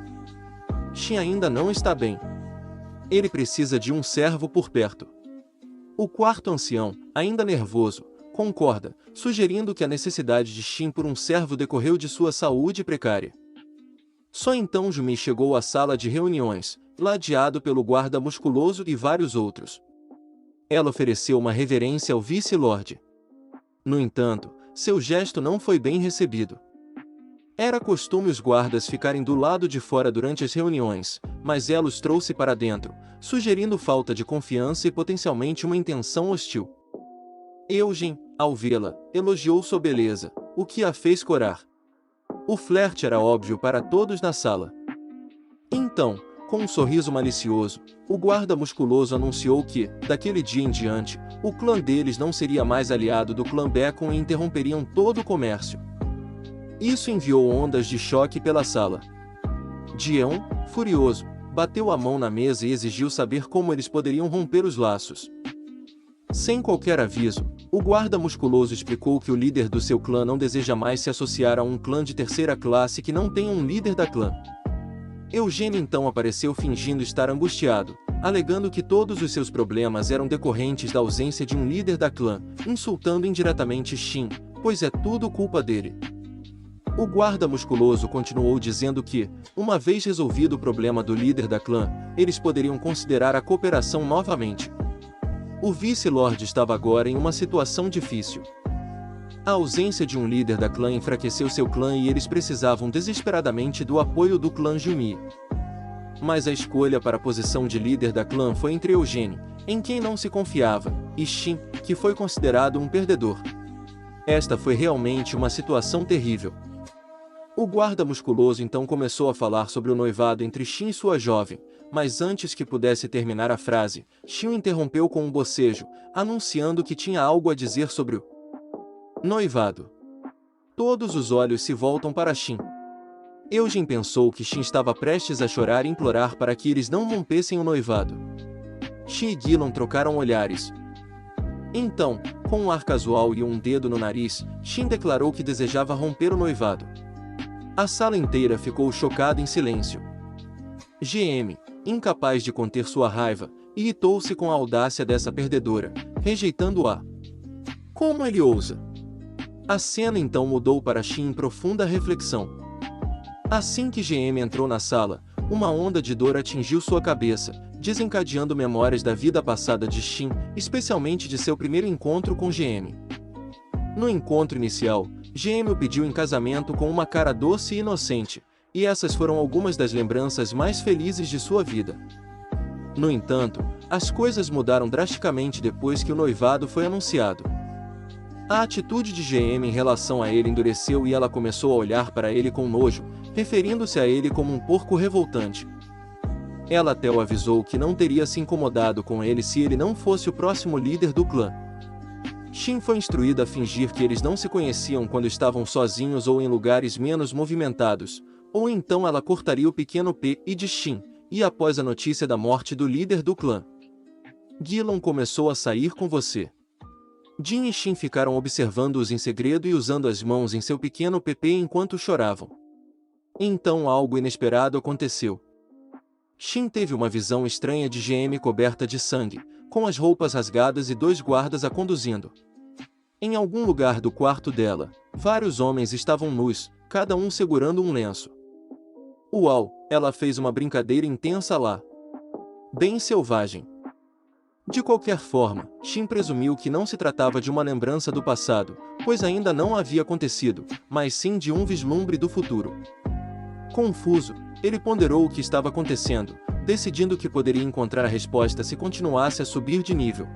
Shin ainda não está bem. Ele precisa de um servo por perto. O quarto ancião, ainda nervoso, concorda, sugerindo que a necessidade de Shin por um servo decorreu de sua saúde precária. Só então Jumi chegou à sala de reuniões, ladeado pelo guarda musculoso e vários outros. Ela ofereceu uma reverência ao vice-lorde. No entanto, seu gesto não foi bem recebido. Era costume os guardas ficarem do lado de fora durante as reuniões, mas ela os trouxe para dentro, sugerindo falta de confiança e potencialmente uma intenção hostil. Eugene, ao vê-la, elogiou sua beleza, o que a fez corar. O flerte era óbvio para todos na sala. Então, com um sorriso malicioso, o guarda musculoso anunciou que, daquele dia em diante, o clã deles não seria mais aliado do clã Bacon e interromperiam todo o comércio. Isso enviou ondas de choque pela sala. Dion, furioso, bateu a mão na mesa e exigiu saber como eles poderiam romper os laços. Sem qualquer aviso, o guarda musculoso explicou que o líder do seu clã não deseja mais se associar a um clã de terceira classe que não tenha um líder da clã. Eugênio então apareceu fingindo estar angustiado, alegando que todos os seus problemas eram decorrentes da ausência de um líder da clã, insultando indiretamente Shin, pois é tudo culpa dele. O guarda musculoso continuou dizendo que, uma vez resolvido o problema do líder da clã, eles poderiam considerar a cooperação novamente. O vice-lorde estava agora em uma situação difícil. A ausência de um líder da clã enfraqueceu seu clã e eles precisavam desesperadamente do apoio do clã Jumi. Mas a escolha para a posição de líder da clã foi entre Eugênio, em quem não se confiava, e Shin, que foi considerado um perdedor. Esta foi realmente uma situação terrível. O guarda musculoso então começou a falar sobre o noivado entre Shin e sua jovem, mas antes que pudesse terminar a frase, Shin o interrompeu com um bocejo, anunciando que tinha algo a dizer sobre o noivado. Todos os olhos se voltam para Shin. Eugene pensou que Shin estava prestes a chorar e implorar para que eles não rompessem o noivado. Shin e Gilon trocaram olhares. Então, com um ar casual e um dedo no nariz, Shin declarou que desejava romper o noivado. A sala inteira ficou chocada em silêncio. GM, incapaz de conter sua raiva, irritou-se com a audácia dessa perdedora, rejeitando-a. Como ele ousa? A cena então mudou para Shin em profunda reflexão. Assim que GM entrou na sala, uma onda de dor atingiu sua cabeça, desencadeando memórias da vida passada de Shin, especialmente de seu primeiro encontro com GM. No encontro inicial, GM o pediu em casamento com uma cara doce e inocente, e essas foram algumas das lembranças mais felizes de sua vida. No entanto, as coisas mudaram drasticamente depois que o noivado foi anunciado. A atitude de GM em relação a ele endureceu e ela começou a olhar para ele com nojo, referindo-se a ele como um porco revoltante. Ela até o avisou que não teria se incomodado com ele se ele não fosse o próximo líder do clã. Shin foi instruída a fingir que eles não se conheciam quando estavam sozinhos ou em lugares menos movimentados, ou então ela cortaria o pequeno P e de Shin, e após a notícia da morte do líder do clã. Gilon começou a sair com você. Jin e Shin ficaram observando-os em segredo e usando as mãos em seu pequeno PP enquanto choravam. Então algo inesperado aconteceu. Shin teve uma visão estranha de GM coberta de sangue, com as roupas rasgadas e 2 guardas a conduzindo. Em algum lugar do quarto dela, vários homens estavam nus, cada um segurando um lenço. Uau, ela fez uma brincadeira intensa lá. Bem selvagem. De qualquer forma, Shin presumiu que não se tratava de uma lembrança do passado, pois ainda não havia acontecido, mas sim de um vislumbre do futuro. Confuso, ele ponderou o que estava acontecendo, decidindo que poderia encontrar a resposta se continuasse a subir de nível.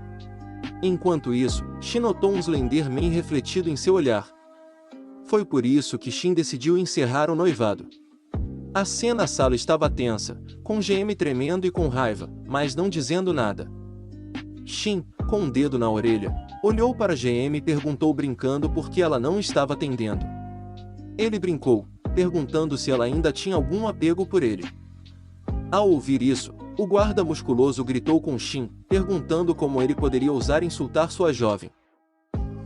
Enquanto isso, Shin notou um Slenderman refletido em seu olhar. Foi por isso que Shin decidiu encerrar o noivado. A cena na sala estava tensa, com GM tremendo e com raiva, mas não dizendo nada. Shin, com um dedo na orelha, olhou para GM e perguntou brincando por que ela não estava atendendo. Ele brincou, perguntando se ela ainda tinha algum apego por ele. Ao ouvir isso, o guarda musculoso gritou com Shin, perguntando como ele poderia ousar insultar sua jovem.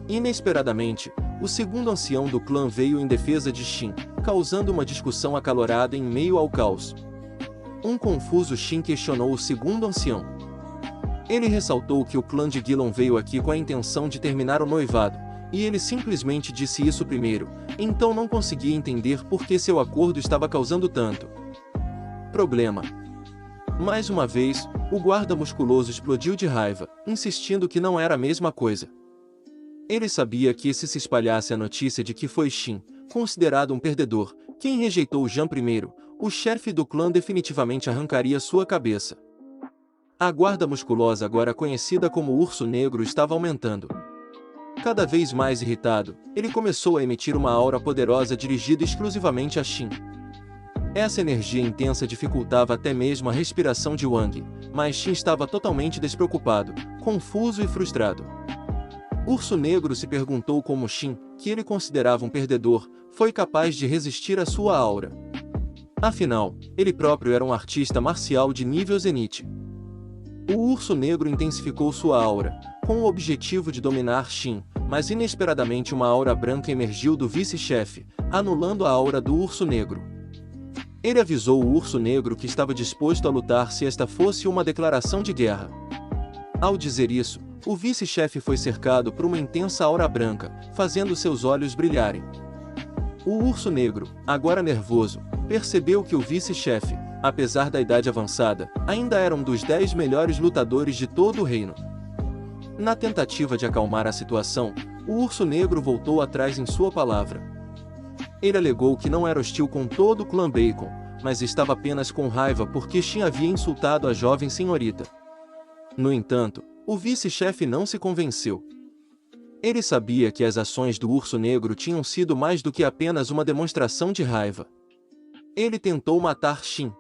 Inesperadamente, o segundo ancião do clã veio em defesa de Shin, causando uma discussão acalorada em meio ao caos. Um confuso Shin questionou o segundo ancião. Ele ressaltou que o clã de Gilon veio aqui com a intenção de terminar o noivado, e ele simplesmente disse isso primeiro, então não conseguia entender por que seu acordo estava causando tanto problema. Mais uma vez, o guarda musculoso explodiu de raiva, insistindo que não era a mesma coisa. Ele sabia que se espalhasse a notícia de que foi Shin, considerado um perdedor, quem rejeitou Jan primeiro, o chefe do clã definitivamente arrancaria sua cabeça. A guarda musculosa, agora conhecida como Urso Negro, estava aumentando. Cada vez mais irritado, ele começou a emitir uma aura poderosa dirigida exclusivamente a Shin. Essa energia intensa dificultava até mesmo a respiração de Wang, mas Shin estava totalmente despreocupado, confuso e frustrado. Urso Negro se perguntou como Shin, que ele considerava um perdedor, foi capaz de resistir à sua aura. Afinal, ele próprio era um artista marcial de nível zenith. O Urso Negro intensificou sua aura, com o objetivo de dominar Shin, mas inesperadamente uma aura branca emergiu do vice-chefe, anulando a aura do Urso Negro. Ele avisou o Urso Negro que estava disposto a lutar se esta fosse uma declaração de guerra. Ao dizer isso, o vice-chefe foi cercado por uma intensa aura branca, fazendo seus olhos brilharem. O Urso Negro, agora nervoso, percebeu que o vice-chefe, apesar da idade avançada, ainda era um dos 10 melhores lutadores de todo o reino. Na tentativa de acalmar a situação, o Urso Negro voltou atrás em sua palavra. Ele alegou que não era hostil com todo o clã Bacon, mas estava apenas com raiva porque Shin havia insultado a jovem senhorita. No entanto, o vice-chefe não se convenceu. Ele sabia que as ações do Urso Negro tinham sido mais do que apenas uma demonstração de raiva. Ele tentou matar Shin.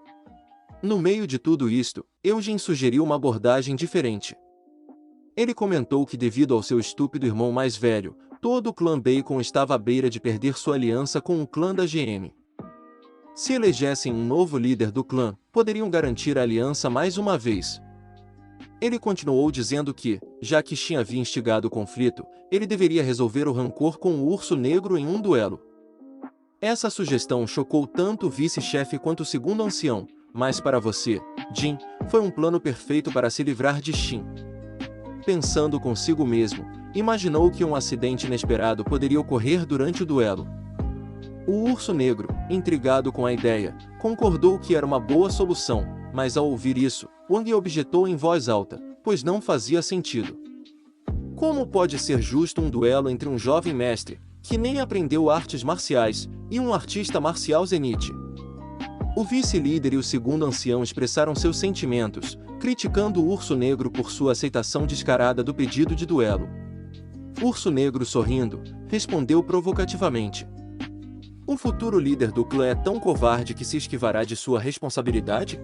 No meio de tudo isto, Eugene sugeriu uma abordagem diferente. Ele comentou que devido ao seu estúpido irmão mais velho, todo o clã Bacon estava à beira de perder sua aliança com o clã da GM. Se elegessem um novo líder do clã, poderiam garantir a aliança mais uma vez. Ele continuou dizendo que, já que Shin havia instigado o conflito, ele deveria resolver o rancor com o Urso Negro em um duelo. Essa sugestão chocou tanto o vice-chefe quanto o segundo ancião, mas para você, Jin, foi um plano perfeito para se livrar de Shin. Pensando consigo mesmo, imaginou que um acidente inesperado poderia ocorrer durante o duelo. O Urso Negro, intrigado com a ideia, concordou que era uma boa solução, mas ao ouvir isso, Wang objetou em voz alta, pois não fazia sentido. Como pode ser justo um duelo entre um jovem mestre, que nem aprendeu artes marciais, e um artista marcial zenith? O vice-líder e o segundo ancião expressaram seus sentimentos, criticando o Urso Negro por sua aceitação descarada do pedido de duelo. Urso Negro, sorrindo, respondeu provocativamente: O futuro líder do clã é tão covarde que se esquivará de sua responsabilidade?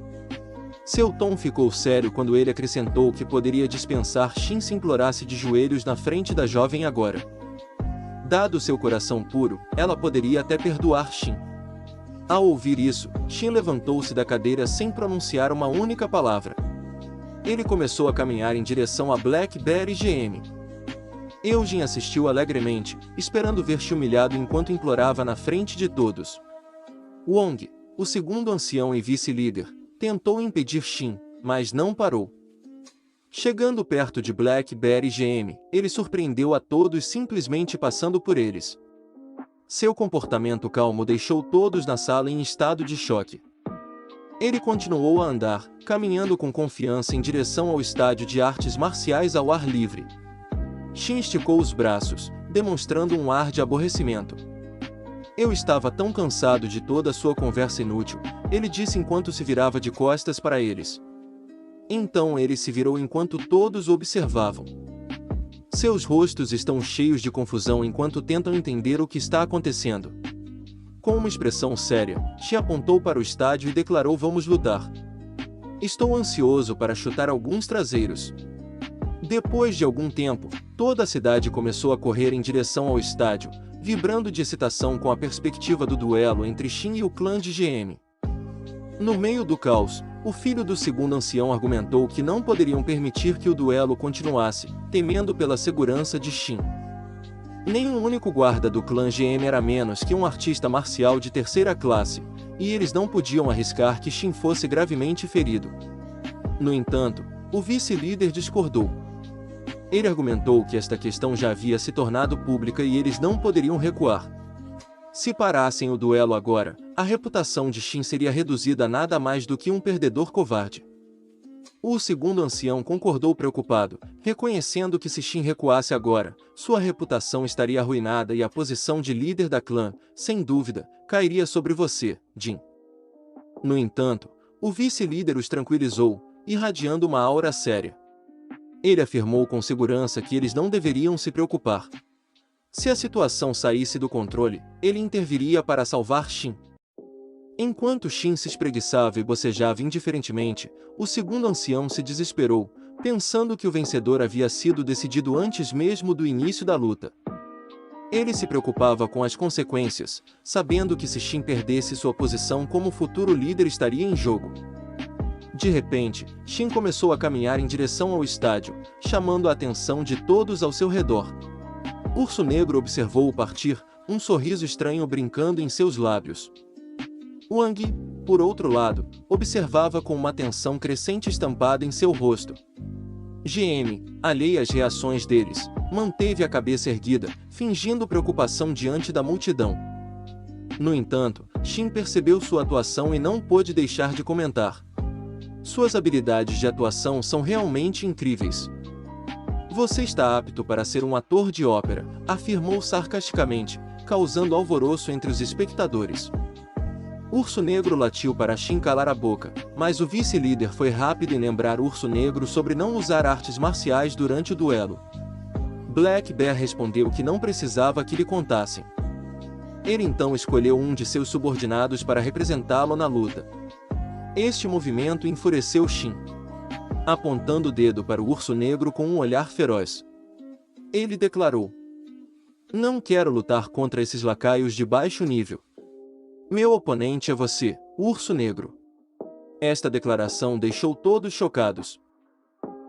Seu tom ficou sério quando ele acrescentou que poderia dispensar Shin se implorasse de joelhos na frente da jovem agora. Dado seu coração puro, ela poderia até perdoar Shin. Ao ouvir isso, Shin levantou-se da cadeira sem pronunciar uma única palavra. Ele começou a caminhar em direção a Blackberry GM. Eugene assistiu alegremente, esperando ver-se humilhado enquanto implorava na frente de todos. Wong, o segundo ancião e vice-líder, tentou impedir Shin, mas não parou. Chegando perto de Blackberry GM, ele surpreendeu a todos simplesmente passando por eles. Seu comportamento calmo deixou todos na sala em estado de choque. Ele continuou a andar, caminhando com confiança em direção ao estádio de artes marciais ao ar livre. Shin esticou os braços, demonstrando um ar de aborrecimento. Eu estava tão cansado de toda a sua conversa inútil, ele disse enquanto se virava de costas para eles. Então ele se virou enquanto todos o observavam. Seus rostos estão cheios de confusão enquanto tentam entender o que está acontecendo. Com uma expressão séria, Shin apontou para o estádio e declarou: "Vamos lutar. Estou ansioso para chutar alguns traseiros." Depois de algum tempo, toda a cidade começou a correr em direção ao estádio, vibrando de excitação com a perspectiva do duelo entre Shin e o clã de GM. No meio do caos, o filho do segundo ancião argumentou que não poderiam permitir que o duelo continuasse, temendo pela segurança de Shin. Nenhum único guarda do clã GM era menos que um artista marcial de terceira classe, e eles não podiam arriscar que Shin fosse gravemente ferido. No entanto, o vice-líder discordou. Ele argumentou que esta questão já havia se tornado pública e eles não poderiam recuar. Se parassem o duelo agora, a reputação de Shin seria reduzida a nada mais do que um perdedor covarde. O segundo ancião concordou preocupado, reconhecendo que se Shin recuasse agora, sua reputação estaria arruinada e a posição de líder da clã, sem dúvida, cairia sobre você, Jin. No entanto, o vice-líder os tranquilizou, irradiando uma aura séria. Ele afirmou com segurança que eles não deveriam se preocupar. Se a situação saísse do controle, ele interviria para salvar Shin. Enquanto Shin se espreguiçava e bocejava indiferentemente, o segundo ancião se desesperou, pensando que o vencedor havia sido decidido antes mesmo do início da luta. Ele se preocupava com as consequências, sabendo que se Shin perdesse sua posição como futuro líder estaria em jogo. De repente, Shin começou a caminhar em direção ao estádio, chamando a atenção de todos ao seu redor. Urso Negro observou-o partir, um sorriso estranho brincando em seus lábios. Wang, por outro lado, observava com uma tensão crescente estampada em seu rosto. GM, alheia às reações deles, manteve a cabeça erguida, fingindo preocupação diante da multidão. No entanto, Shin percebeu sua atuação e não pôde deixar de comentar. Suas habilidades de atuação são realmente incríveis. Você está apto para ser um ator de ópera, afirmou sarcasticamente, causando alvoroço entre os espectadores. Urso Negro latiu para Shin calar a boca, mas o vice-líder foi rápido em lembrar Urso Negro sobre não usar artes marciais durante o duelo. Black Bear respondeu que não precisava que lhe contassem. Ele então escolheu um de seus subordinados para representá-lo na luta. Este movimento enfureceu Shin, apontando o dedo para o Urso Negro com um olhar feroz. Ele declarou: "Não quero lutar contra esses lacaios de baixo nível. Meu oponente é você, Urso Negro." Esta declaração deixou todos chocados.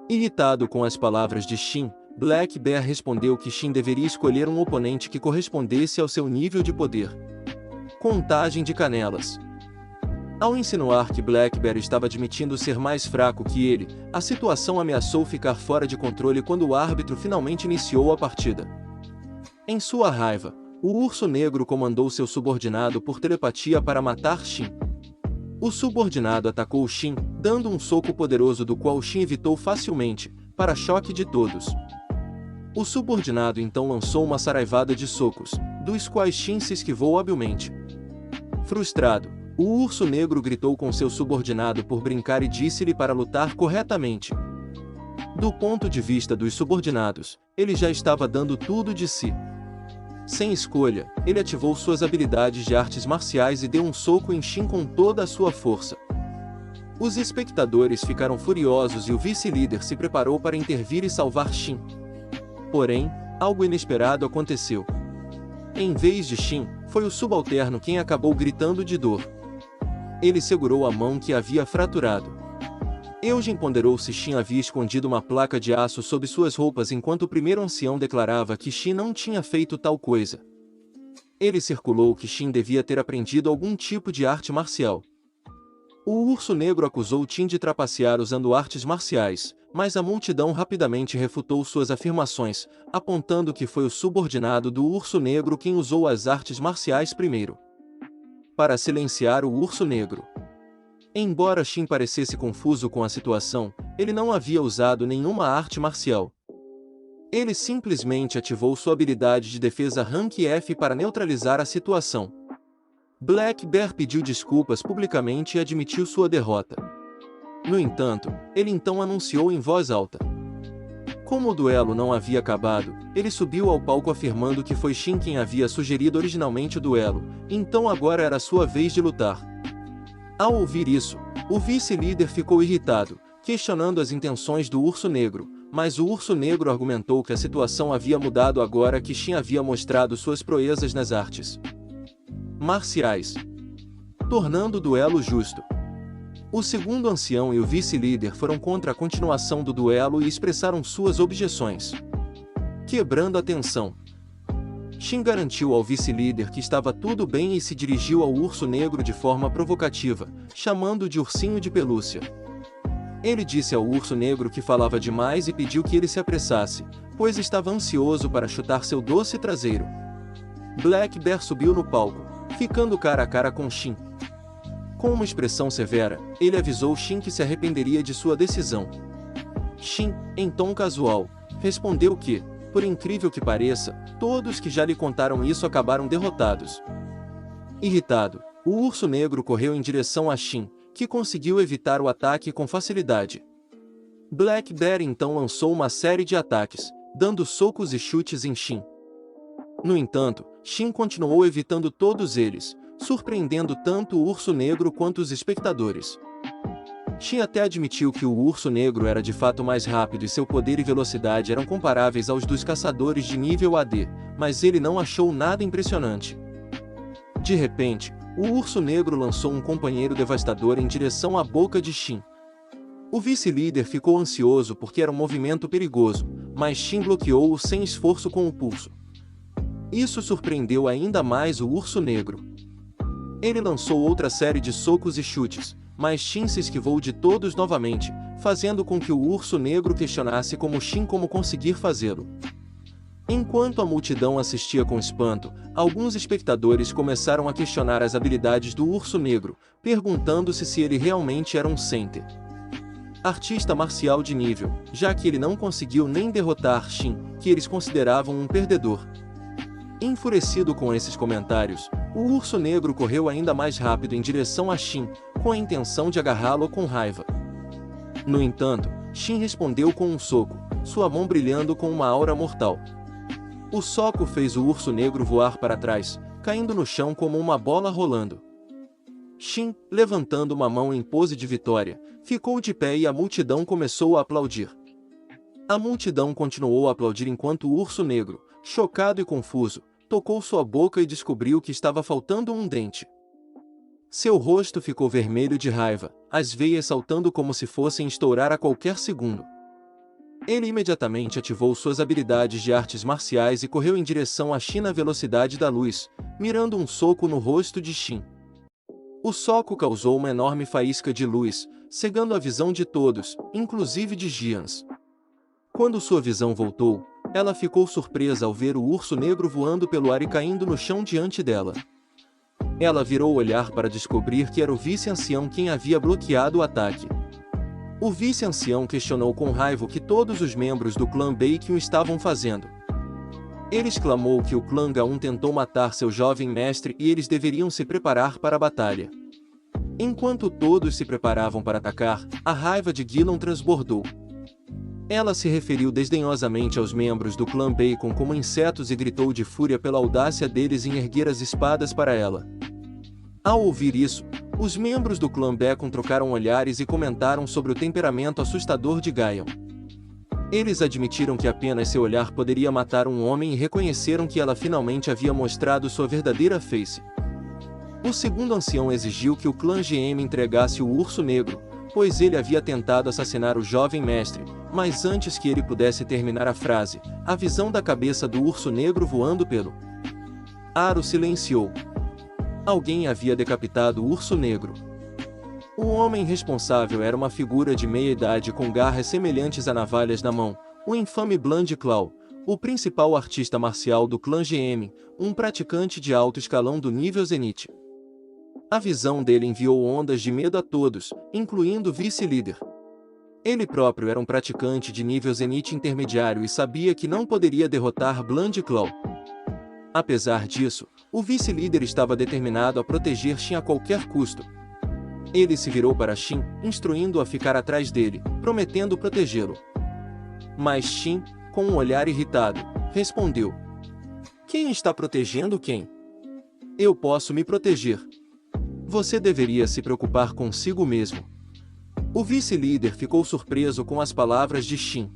Irritado com as palavras de Shin, Black Bear respondeu que Shin deveria escolher um oponente que correspondesse ao seu nível de poder. Contagem de canelas. Ao insinuar que Black Bear estava admitindo ser mais fraco que ele, a situação ameaçou ficar fora de controle quando o árbitro finalmente iniciou a partida. Em sua raiva, o Urso Negro comandou seu subordinado por telepatia para matar Shin. O subordinado atacou Shin, dando um soco poderoso do qual Shin evitou facilmente, para choque de todos. O subordinado então lançou uma saraivada de socos, dos quais Shin se esquivou habilmente. Frustrado, o Urso Negro gritou com seu subordinado por brincar e disse-lhe para lutar corretamente. Do ponto de vista dos subordinados, ele já estava dando tudo de si. Sem escolha, ele ativou suas habilidades de artes marciais e deu um soco em Shin com toda a sua força. Os espectadores ficaram furiosos e o vice-líder se preparou para intervir e salvar Shin. Porém, algo inesperado aconteceu. Em vez de Shin, foi o subalterno quem acabou gritando de dor. Ele segurou a mão que havia fraturado. Eugene ponderou se Shin havia escondido uma placa de aço sob suas roupas enquanto o primeiro ancião declarava que Shin não tinha feito tal coisa. Ele circulou que Shin devia ter aprendido algum tipo de arte marcial. O urso negro acusou Tim de trapacear usando artes marciais, mas a multidão rapidamente refutou suas afirmações, apontando que foi o subordinado do urso negro quem usou as artes marciais primeiro. Para silenciar o urso negro. Embora Shin parecesse confuso com a situação, ele não havia usado nenhuma arte marcial. Ele simplesmente ativou sua habilidade de defesa Rank F para neutralizar a situação. Black Bear pediu desculpas publicamente e admitiu sua derrota. No entanto, ele então anunciou em voz alta. Como o duelo não havia acabado, ele subiu ao palco afirmando que foi Shin quem havia sugerido originalmente o duelo, então agora era sua vez de lutar. Ao ouvir isso, o vice-líder ficou irritado, questionando as intenções do urso negro, mas o urso negro argumentou que a situação havia mudado agora que Shin havia mostrado suas proezas nas artes marciais, tornando o duelo justo. O segundo ancião e o vice-líder foram contra a continuação do duelo e expressaram suas objeções, quebrando a tensão. Shin garantiu ao vice-líder que estava tudo bem e se dirigiu ao urso negro de forma provocativa, chamando-o de ursinho de pelúcia. Ele disse ao urso negro que falava demais e pediu que ele se apressasse, pois estava ansioso para chutar seu doce traseiro. Black Bear subiu no palco, ficando cara a cara com Shin. Com uma expressão severa, ele avisou Shin que se arrependeria de sua decisão. Shin, em tom casual, respondeu que, por incrível que pareça, todos que já lhe contaram isso acabaram derrotados. Irritado, o urso negro correu em direção a Shin, que conseguiu evitar o ataque com facilidade. Black Bear então lançou uma série de ataques, dando socos e chutes em Shin. No entanto, Shin continuou evitando todos eles, surpreendendo tanto o urso negro quanto os espectadores. Shin até admitiu que o urso negro era de fato mais rápido e seu poder e velocidade eram comparáveis aos dos caçadores de nível AD, mas ele não achou nada impressionante. De repente, o urso negro lançou um companheiro devastador em direção à boca de Shin. O vice-líder ficou ansioso porque era um movimento perigoso, mas Shin bloqueou-o sem esforço com o pulso. Isso surpreendeu ainda mais o urso negro. Ele lançou outra série de socos e chutes, mas Shin se esquivou de todos novamente, fazendo com que o urso negro questionasse Shin como conseguir fazê-lo. Enquanto a multidão assistia com espanto, alguns espectadores começaram a questionar as habilidades do urso negro, perguntando-se se ele realmente era um center artista marcial de nível, já que ele não conseguiu nem derrotar Shin, que eles consideravam um perdedor. Enfurecido com esses comentários, o urso negro correu ainda mais rápido em direção a Shin, com a intenção de agarrá-lo com raiva. No entanto, Shin respondeu com um soco, sua mão brilhando com uma aura mortal. O soco fez o urso negro voar para trás, caindo no chão como uma bola rolando. Shin, levantando uma mão em pose de vitória, ficou de pé e a multidão começou a aplaudir. A multidão continuou a aplaudir enquanto o urso negro, chocado e confuso, tocou sua boca e descobriu que estava faltando um dente. Seu rosto ficou vermelho de raiva, as veias saltando como se fossem estourar a qualquer segundo. Ele imediatamente ativou suas habilidades de artes marciais e correu em direção a Shin na velocidade da luz, mirando um soco no rosto de Shin. O soco causou uma enorme faísca de luz, cegando a visão de todos, inclusive de Giants. Quando sua visão voltou, ela ficou surpresa ao ver o urso negro voando pelo ar e caindo no chão diante dela. Ela virou o olhar para descobrir que era o vice-ancião quem havia bloqueado o ataque. O vice-ancião questionou com raiva o que todos os membros do clã Bacon estavam fazendo. Ele exclamou que o clã Ga-1 tentou matar seu jovem mestre e eles deveriam se preparar para a batalha. Enquanto todos se preparavam para atacar, a raiva de Gilon transbordou. Ela se referiu desdenhosamente aos membros do clã Bacon como insetos e gritou de fúria pela audácia deles em erguer as espadas para ela. Ao ouvir isso, os membros do clã Bacon trocaram olhares e comentaram sobre o temperamento assustador de Gaion. Eles admitiram que apenas seu olhar poderia matar um homem e reconheceram que ela finalmente havia mostrado sua verdadeira face. O segundo ancião exigiu que o clã GM entregasse o Urso Negro, pois ele havia tentado assassinar o jovem mestre, mas antes que ele pudesse terminar a frase, a visão da cabeça do Urso Negro voando pelo aro silenciou. Alguém havia decapitado o Urso Negro. O homem responsável era uma figura de meia-idade com garras semelhantes a navalhas na mão, o infame Bland Claw, o principal artista marcial do clã GM, um praticante de alto escalão do nível Zenith. A visão dele enviou ondas de medo a todos, incluindo o vice-líder. Ele próprio era um praticante de nível Zenith intermediário e sabia que não poderia derrotar Bland Claw. Apesar disso, o vice-líder estava determinado a proteger Shin a qualquer custo. Ele se virou para Shin, instruindo-o a ficar atrás dele, prometendo protegê-lo. Mas Shin, com um olhar irritado, respondeu: "Quem está protegendo quem? Eu posso me proteger. Você deveria se preocupar consigo mesmo." O vice-líder ficou surpreso com as palavras de Shin.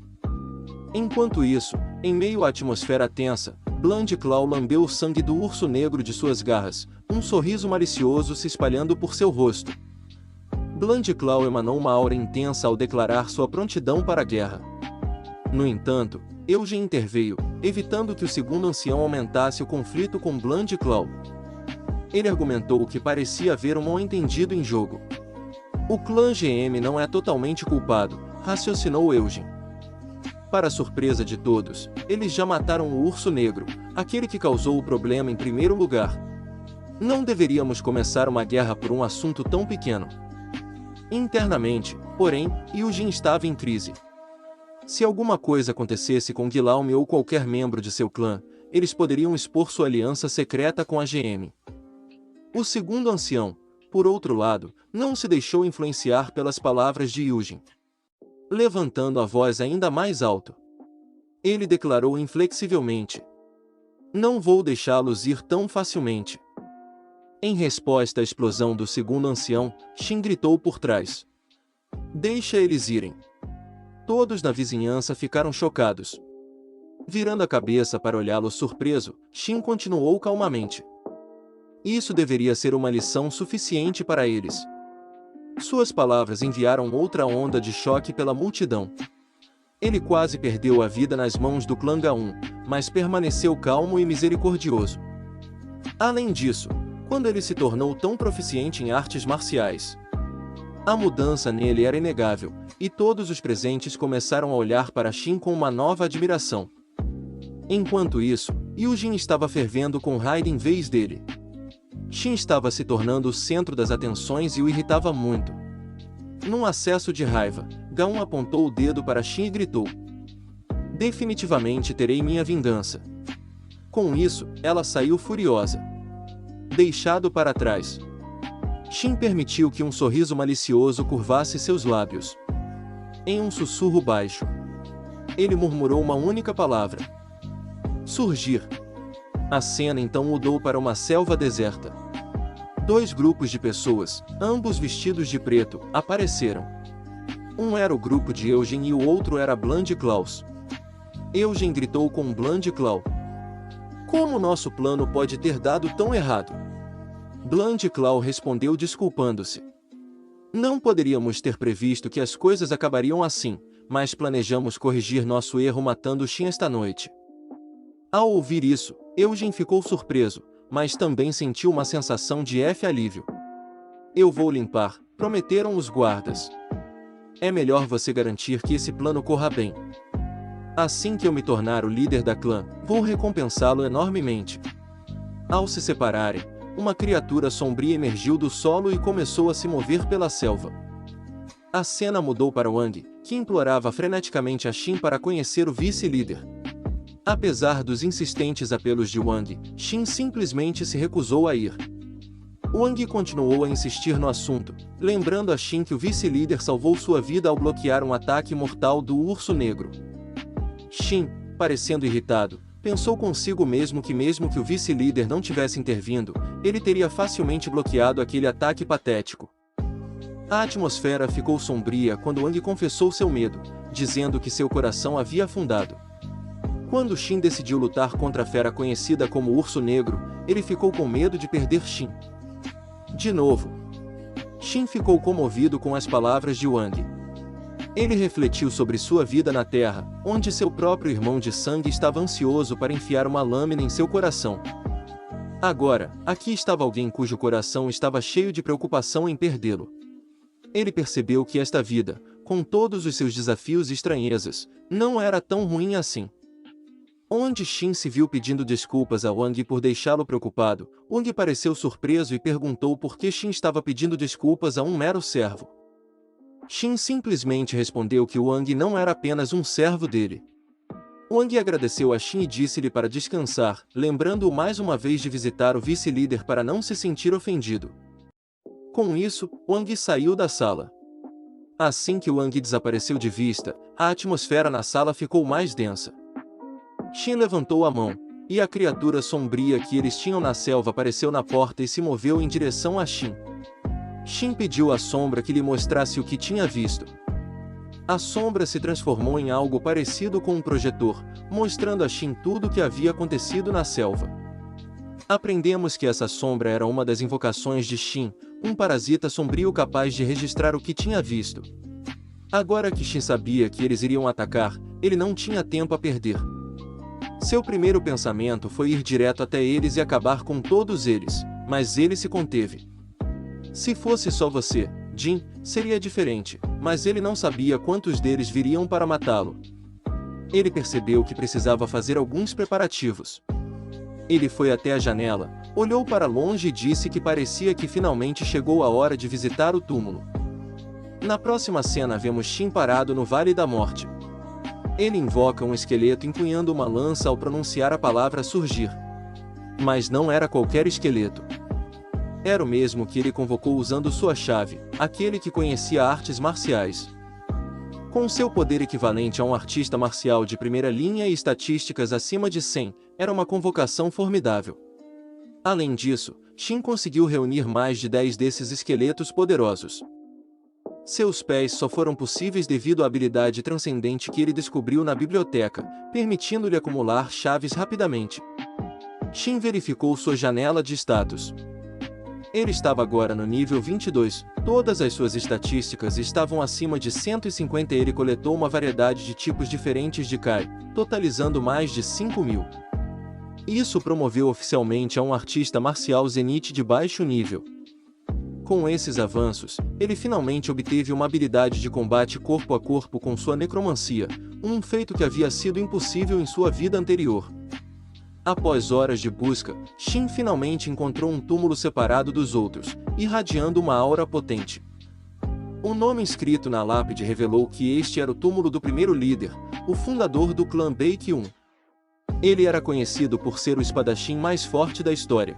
Enquanto isso, em meio à atmosfera tensa, Bland Claw lambeu o sangue do urso negro de suas garras, um sorriso malicioso se espalhando por seu rosto. Bland Claw emanou uma aura intensa ao declarar sua prontidão para a guerra. No entanto, Eugen interveio, evitando que o segundo ancião aumentasse o conflito com Bland Claw. Ele argumentou que parecia haver um mal-entendido em jogo. O clã GM não é totalmente culpado, raciocinou Eugen. Para surpresa de todos, eles já mataram o Urso Negro, aquele que causou o problema em primeiro lugar. Não deveríamos começar uma guerra por um assunto tão pequeno. Internamente, porém, Eugen estava em crise. Se alguma coisa acontecesse com Guillaume ou qualquer membro de seu clã, eles poderiam expor sua aliança secreta com a GM. O segundo ancião, por outro lado, não se deixou influenciar pelas palavras de Eugen. Levantando a voz ainda mais alto, ele declarou inflexivelmente: "Não vou deixá-los ir tão facilmente." Em resposta à explosão do segundo ancião, Shin gritou por trás: "Deixa eles irem." Todos na vizinhança ficaram chocados. Virando a cabeça para olhá-lo surpreso, Shin continuou calmamente: "Isso deveria ser uma lição suficiente para eles." Suas palavras enviaram outra onda de choque pela multidão. Ele quase perdeu a vida nas mãos do clã Ga-1, mas permaneceu calmo e misericordioso. Além disso, quando ele se tornou tão proficiente em artes marciais, a mudança nele era inegável, e todos os presentes começaram a olhar para Shin com uma nova admiração. Enquanto isso, Eugen estava fervendo com raiva em vez dele. Shin estava se tornando o centro das atenções e o irritava muito. Num acesso de raiva, Ga-1 apontou o dedo para Shin e gritou: "Definitivamente terei minha vingança." Com isso, ela saiu furiosa. Deixado para trás, Shin permitiu que um sorriso malicioso curvasse seus lábios. Em um sussurro baixo, ele murmurou uma única palavra: "Surgir." A cena então mudou para uma selva deserta. Dois grupos de pessoas, ambos vestidos de preto, apareceram. Um era o grupo de Eugen e o outro era Bland Claw. Eugen gritou com Bland Claw: "Como nosso plano pode ter dado tão errado?" Bland Claw respondeu desculpando-se: "Não poderíamos ter previsto que as coisas acabariam assim, mas planejamos corrigir nosso erro matando Shin esta noite." Ao ouvir isso, Eugen ficou surpreso, mas também sentiu uma sensação de alívio. "Eu vou limpar", prometeram os guardas. "É melhor você garantir que esse plano corra bem. Assim que eu me tornar o líder da clã, vou recompensá-lo enormemente." Ao se separarem, uma criatura sombria emergiu do solo e começou a se mover pela selva. A cena mudou para Wang, que implorava freneticamente a Shin para conhecer o vice-líder. Apesar dos insistentes apelos de Wang, Shin simplesmente se recusou a ir. Wang continuou a insistir no assunto, lembrando a Xin que o vice-líder salvou sua vida ao bloquear um ataque mortal do urso negro. Xin, parecendo irritado, pensou consigo mesmo que o vice-líder não tivesse intervindo, ele teria facilmente bloqueado aquele ataque patético. A atmosfera ficou sombria quando Wang confessou seu medo, dizendo que seu coração havia afundado. Quando Xin decidiu lutar contra a fera conhecida como Urso Negro, ele ficou com medo de perder Xin. De novo, Xin ficou comovido com as palavras de Wang. Ele refletiu sobre sua vida na Terra, onde seu próprio irmão de sangue estava ansioso para enfiar uma lâmina em seu coração. Agora, aqui estava alguém cujo coração estava cheio de preocupação em perdê-lo. Ele percebeu que esta vida, com todos os seus desafios e estranhezas, não era tão ruim assim. Onde Xin se viu pedindo desculpas a Wang por deixá-lo preocupado, Wang pareceu surpreso e perguntou por que Xin estava pedindo desculpas a um mero servo. Xin simplesmente respondeu que Wang não era apenas um servo dele. Wang agradeceu a Xin e disse-lhe para descansar, lembrando-o mais uma vez de visitar o vice-líder para não se sentir ofendido. Com isso, Wang saiu da sala. Assim que Wang desapareceu de vista, a atmosfera na sala ficou mais densa. Xin levantou a mão, e a criatura sombria que eles tinham na selva apareceu na porta e se moveu em direção a Xin. Xin pediu à sombra que lhe mostrasse o que tinha visto. A sombra se transformou em algo parecido com um projetor, mostrando a Xin tudo o que havia acontecido na selva. Aprendemos que essa sombra era uma das invocações de Xin, um parasita sombrio capaz de registrar o que tinha visto. Agora que Xin sabia que eles iriam atacar, ele não tinha tempo a perder. Seu primeiro pensamento foi ir direto até eles e acabar com todos eles, mas ele se conteve. Se fosse só você, Jin, seria diferente, mas ele não sabia quantos deles viriam para matá-lo. Ele percebeu que precisava fazer alguns preparativos. Ele foi até a janela, olhou para longe e disse que parecia que finalmente chegou a hora de visitar o túmulo. Na próxima cena vemos Xin parado no Vale da Morte. Ele invoca um esqueleto empunhando uma lança ao pronunciar a palavra surgir. Mas não era qualquer esqueleto. Era o mesmo que ele convocou usando sua chave, aquele que conhecia artes marciais. Com seu poder equivalente a um artista marcial de primeira linha e estatísticas acima de 100, era uma convocação formidável. Além disso, Xin conseguiu reunir mais de 10 desses esqueletos poderosos. Seus pés só foram possíveis devido à habilidade transcendente que ele descobriu na biblioteca, permitindo-lhe acumular chaves rapidamente. Xin verificou sua janela de status. Ele estava agora no nível 22, todas as suas estatísticas estavam acima de 150 e ele coletou uma variedade de tipos diferentes de Kai, totalizando mais de 5.000. Isso promoveu oficialmente a um artista marcial Zenith de baixo nível. Com esses avanços, ele finalmente obteve uma habilidade de combate corpo a corpo com sua necromancia, um feito que havia sido impossível em sua vida anterior. Após horas de busca, Xin finalmente encontrou um túmulo separado dos outros, irradiando uma aura potente. O nome escrito na lápide revelou que este era o túmulo do primeiro líder, o fundador do clã Baekhyun. Ele era conhecido por ser o espadachim mais forte da história.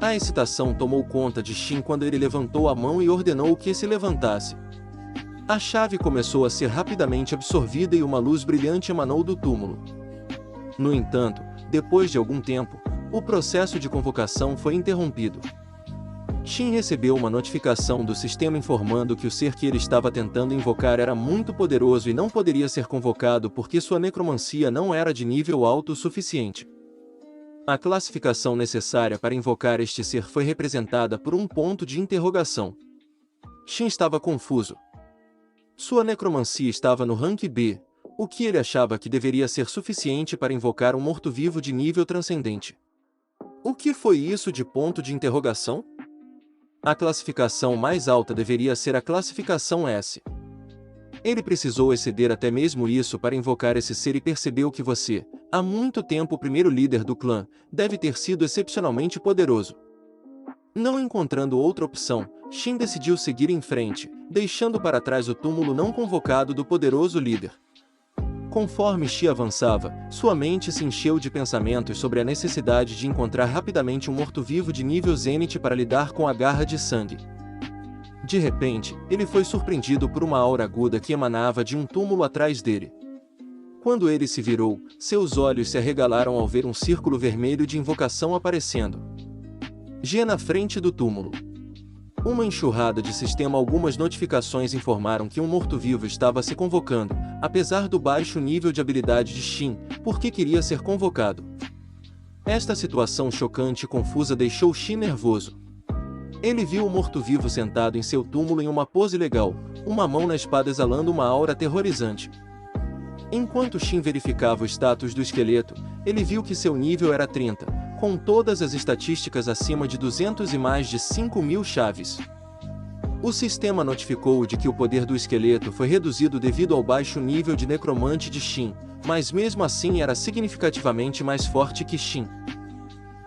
A excitação tomou conta de Xin quando ele levantou a mão e ordenou que se levantasse. A chave começou a ser rapidamente absorvida e uma luz brilhante emanou do túmulo. No entanto, depois de algum tempo, o processo de convocação foi interrompido. Xin recebeu uma notificação do sistema informando que o ser que ele estava tentando invocar era muito poderoso e não poderia ser convocado porque sua necromancia não era de nível alto o suficiente. A classificação necessária para invocar este ser foi representada por um ponto de interrogação. Xin estava confuso. Sua necromancia estava no rank B, o que ele achava que deveria ser suficiente para invocar um morto-vivo de nível transcendente. O que foi isso de ponto de interrogação? A classificação mais alta deveria ser a classificação S. Ele precisou exceder até mesmo isso para invocar esse ser e percebeu que você, há muito tempo o primeiro líder do clã, deve ter sido excepcionalmente poderoso. Não encontrando outra opção, Xin decidiu seguir em frente, deixando para trás o túmulo não convocado do poderoso líder. Conforme Shi avançava, sua mente se encheu de pensamentos sobre a necessidade de encontrar rapidamente um morto-vivo de nível Zenith para lidar com a garra de sangue. De repente, ele foi surpreendido por uma aura aguda que emanava de um túmulo atrás dele. Quando ele se virou, seus olhos se arregalaram ao ver um círculo vermelho de invocação aparecendo. G na frente do túmulo. Uma enxurrada de sistema. Algumas notificações informaram que um morto-vivo estava se convocando, apesar do baixo nível de habilidade de Shin, porque queria ser convocado. Esta situação chocante e confusa deixou Shin nervoso. Ele viu o morto-vivo sentado em seu túmulo em uma pose legal, uma mão na espada exalando uma aura aterrorizante. Enquanto Shin verificava o status do esqueleto, ele viu que seu nível era 30, com todas as estatísticas acima de 200 e mais de 5.000 chaves. O sistema notificou-o de que o poder do esqueleto foi reduzido devido ao baixo nível de necromante de Shin, mas mesmo assim era significativamente mais forte que Shin.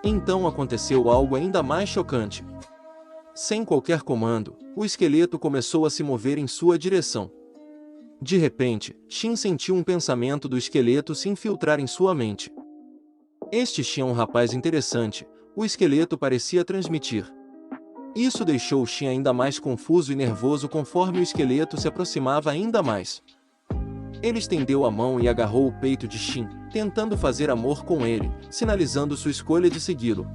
Então aconteceu algo ainda mais chocante. Sem qualquer comando, o esqueleto começou a se mover em sua direção. De repente, Shin sentiu um pensamento do esqueleto se infiltrar em sua mente. Este Shin é um rapaz interessante, o esqueleto parecia transmitir. Isso deixou Shin ainda mais confuso e nervoso conforme o esqueleto se aproximava ainda mais. Ele estendeu a mão e agarrou o peito de Shin, tentando fazer amor com ele, sinalizando sua escolha de segui-lo.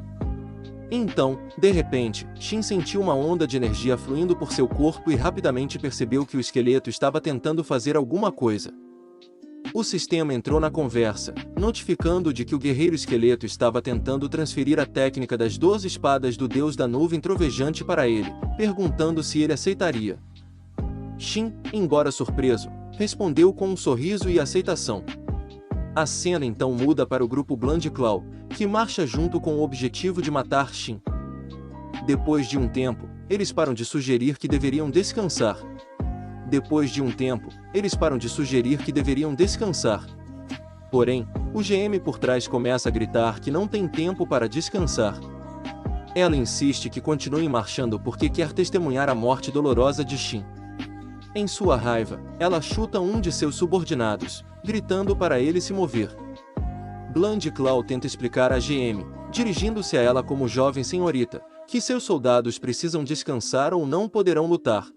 Então, de repente, Shin sentiu uma onda de energia fluindo por seu corpo e rapidamente percebeu que o esqueleto estava tentando fazer alguma coisa. O sistema entrou na conversa, notificando de que o guerreiro esqueleto estava tentando transferir a técnica das 12 espadas do deus da nuvem trovejante para ele, perguntando se ele aceitaria. Shin, embora surpreso, respondeu com um sorriso e aceitação. A cena então muda para o grupo Blood Claw, que marcha junto com o objetivo de matar Shin. Depois de um tempo, eles param de sugerir que deveriam descansar. Porém, o GM por trás começa a gritar que não tem tempo para descansar. Ela insiste que continuem marchando porque quer testemunhar a morte dolorosa de Shin. Em sua raiva, ela chuta um de seus subordinados, gritando para ele se mover. Blood Claw tenta explicar à GM, dirigindo-se a ela como jovem senhorita, que seus soldados precisam descansar ou não poderão lutar.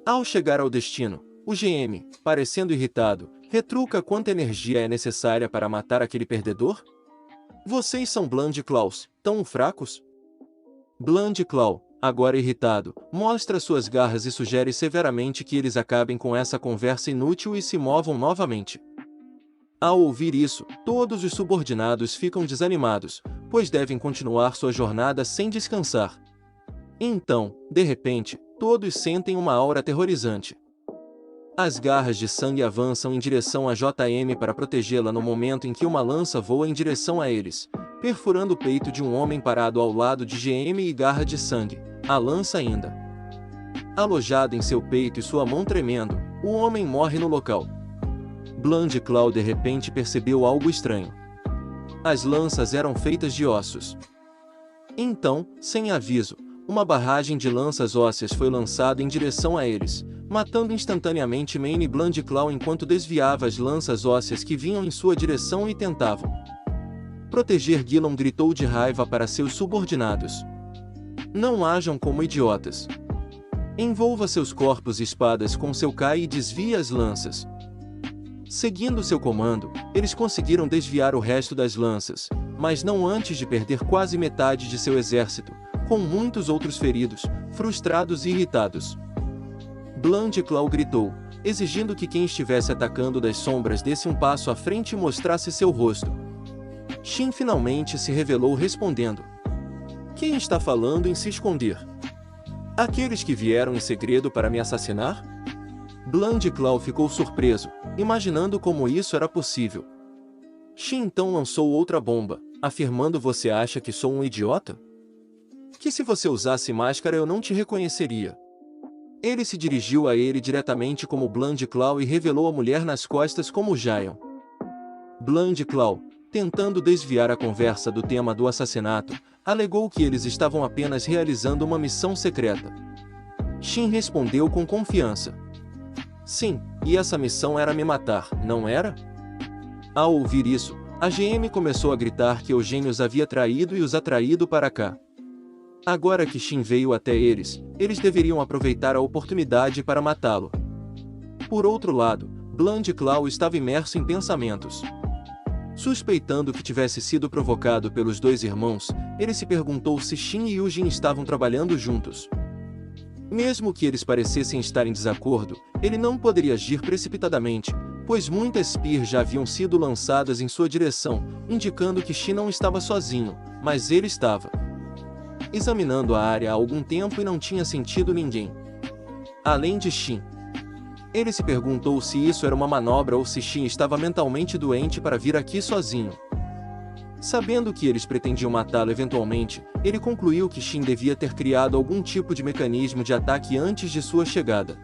Ao chegar ao destino, o GM, parecendo irritado, retruca quanta energia é necessária para matar aquele perdedor? Vocês são Blood Claws, tão fracos? Blood Claw, agora irritado, mostra suas garras e sugere severamente que eles acabem com essa conversa inútil e se movam novamente. Ao ouvir isso, todos os subordinados ficam desanimados, pois devem continuar sua jornada sem descansar. Então, de repente, todos sentem uma aura aterrorizante. As garras de sangue avançam em direção a JM para protegê-la no momento em que uma lança voa em direção a eles, perfurando o peito de um homem parado ao lado de GM e garra de sangue, a lança ainda alojada em seu peito e sua mão tremendo, o homem morre no local. Blood Claw de repente percebeu algo estranho. As lanças eram feitas de ossos. Então, sem aviso, uma barragem de lanças ósseas foi lançada em direção a eles, matando instantaneamente Maine Blood Claw enquanto desviava as lanças ósseas que vinham em sua direção e tentavam proteger. Gilon gritou de raiva para seus subordinados. Não ajam como idiotas. Envolva seus corpos e espadas com seu Kai e desvie as lanças. Seguindo seu comando, eles conseguiram desviar o resto das lanças, mas não antes de perder quase metade de seu exército, com muitos outros feridos, frustrados e irritados. Blood Claw gritou, exigindo que quem estivesse atacando das sombras desse um passo à frente e mostrasse seu rosto. Shin finalmente se revelou respondendo. Quem está falando em se esconder? Aqueles que vieram em segredo para me assassinar? Blood Claw ficou surpreso, imaginando como isso era possível. Shin então lançou outra bomba, afirmando: você acha que sou um idiota? Que se você usasse máscara eu não te reconheceria. Ele se dirigiu a ele diretamente como Blood Claw e revelou a mulher nas costas como Jayon. Blood Claw, tentando desviar a conversa do tema do assassinato, alegou que eles estavam apenas realizando uma missão secreta. Shin respondeu com confiança. Sim, e essa missão era me matar, não era? Ao ouvir isso, a GM começou a gritar que Eugênio os havia traído e os atraído para cá. Agora que Shin veio até eles deveriam aproveitar a oportunidade para matá-lo. Por outro lado, Blandclaw estava imerso em pensamentos. Suspeitando que tivesse sido provocado pelos dois irmãos, ele se perguntou se Shin e Eugene estavam trabalhando juntos. Mesmo que eles parecessem estar em desacordo, ele não poderia agir precipitadamente, pois muitas Spear já haviam sido lançadas em sua direção, indicando que Shin não estava sozinho, mas ele estava examinando a área há algum tempo e não tinha sentido ninguém além de Shin. Ele se perguntou se isso era uma manobra ou se Shin estava mentalmente doente para vir aqui sozinho. Sabendo que eles pretendiam matá-lo eventualmente, ele concluiu que Shin devia ter criado algum tipo de mecanismo de ataque antes de sua chegada.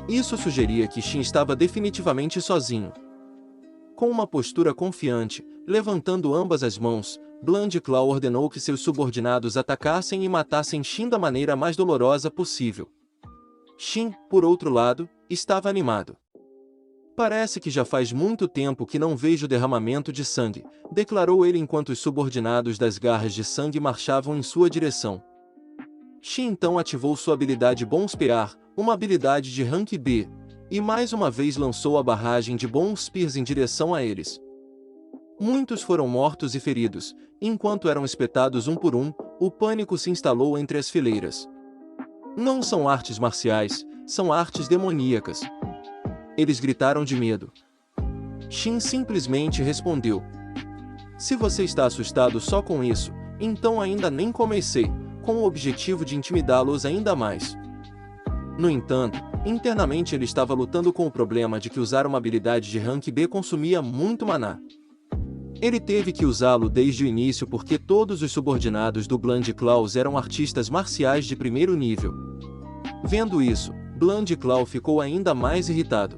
Isso sugeria que Shin estava definitivamente sozinho. Com uma postura confiante, levantando ambas as mãos, Blandclaw ordenou que seus subordinados atacassem e matassem Shin da maneira mais dolorosa possível. Shin, por outro lado, estava animado. Parece que já faz muito tempo que não vejo derramamento de sangue, declarou ele enquanto os subordinados das garras de sangue marchavam em sua direção. Shin então ativou sua habilidade Bom Spear, uma habilidade de rank B, e mais uma vez lançou a barragem de Bom Spears em direção a eles. Muitos foram mortos e feridos, enquanto eram espetados um por um, o pânico se instalou entre as fileiras. Não são artes marciais, são artes demoníacas. Eles gritaram de medo. Shin simplesmente respondeu: se você está assustado só com isso, então ainda nem comecei, com o objetivo de intimidá-los ainda mais. No entanto, internamente ele estava lutando com o problema de que usar uma habilidade de rank B consumia muito maná. Ele teve que usá-lo desde o início porque todos os subordinados do Blandclaw eram artistas marciais de primeiro nível. Vendo isso, Blandclaw ficou ainda mais irritado.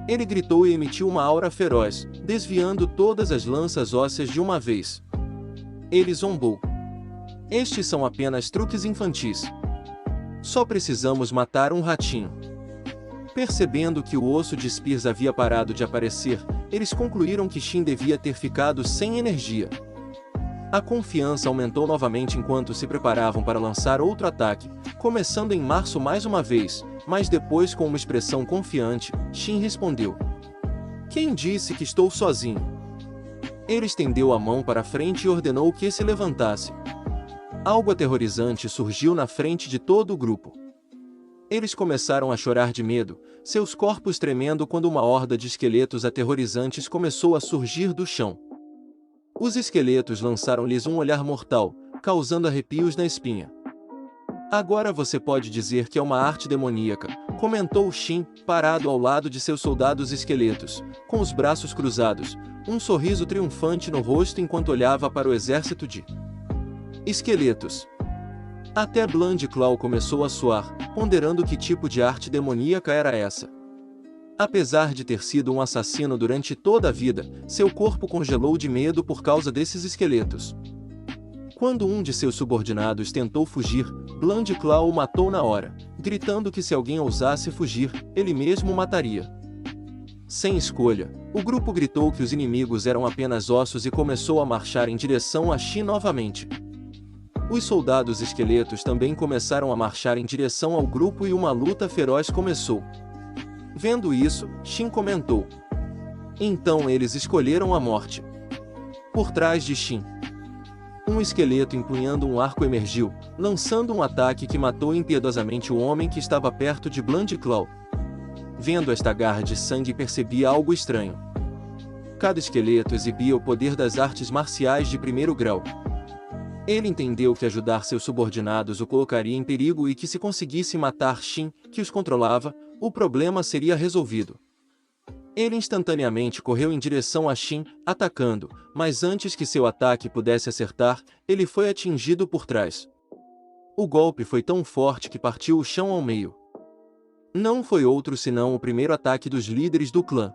Ele gritou e emitiu uma aura feroz, desviando todas as lanças ósseas de uma vez. Ele zombou. Estes são apenas truques infantis. Só precisamos matar um ratinho. Percebendo que o osso de Spears havia parado de aparecer, eles concluíram que Shin devia ter ficado sem energia. A confiança aumentou novamente enquanto se preparavam para lançar outro ataque, começando em março mais uma vez, mas depois com uma expressão confiante, Shin respondeu: quem disse que estou sozinho? Ele estendeu a mão para frente e ordenou que se levantasse. Algo aterrorizante surgiu na frente de todo o grupo. Eles começaram a chorar de medo, seus corpos tremendo quando uma horda de esqueletos aterrorizantes começou a surgir do chão. Os esqueletos lançaram-lhes um olhar mortal, causando arrepios na espinha. Agora você pode dizer que é uma arte demoníaca, comentou Shin, parado ao lado de seus soldados esqueletos, com os braços cruzados, um sorriso triunfante no rosto enquanto olhava para o exército de esqueletos. Até Blandclaw começou a suar, ponderando que tipo de arte demoníaca era essa. Apesar de ter sido um assassino durante toda a vida, seu corpo congelou de medo por causa desses esqueletos. Quando um de seus subordinados tentou fugir, Blandclaw o matou na hora, gritando que se alguém ousasse fugir, ele mesmo o mataria. Sem escolha, o grupo gritou que os inimigos eram apenas ossos e começou a marchar em direção a Shin novamente. Os soldados esqueletos também começaram a marchar em direção ao grupo e uma luta feroz começou. Vendo isso, Shin comentou: então eles escolheram a morte. Por trás de Shin, um esqueleto empunhando um arco emergiu, lançando um ataque que matou impiedosamente o homem que estava perto de Blandclaw. Vendo esta garra de sangue, percebia algo estranho. Cada esqueleto exibia o poder das artes marciais de primeiro grau. Ele entendeu que ajudar seus subordinados o colocaria em perigo e que se conseguisse matar Shin, que os controlava, o problema seria resolvido. Ele instantaneamente correu em direção a Shin, atacando, mas antes que seu ataque pudesse acertar, ele foi atingido por trás. O golpe foi tão forte que partiu o chão ao meio. Não foi outro senão o primeiro ataque dos líderes do clã.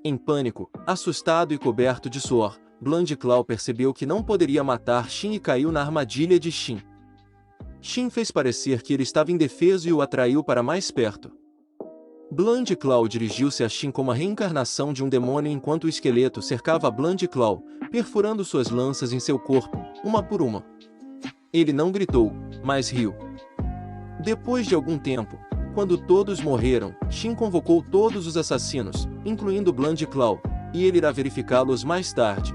Em pânico, assustado e coberto de suor, Blandclaw percebeu que não poderia matar Shin e caiu na armadilha de Shin. Shin fez parecer que ele estava indefeso e o atraiu para mais perto. BlunderClaw dirigiu-se a Shin como a reencarnação de um demônio enquanto o esqueleto cercava BlunderClaw, perfurando suas lanças em seu corpo, uma por uma. Ele não gritou, mas riu. Depois de algum tempo, quando todos morreram, Shin convocou todos os assassinos, incluindo BlunderClaw, e ele irá verificá-los mais tarde.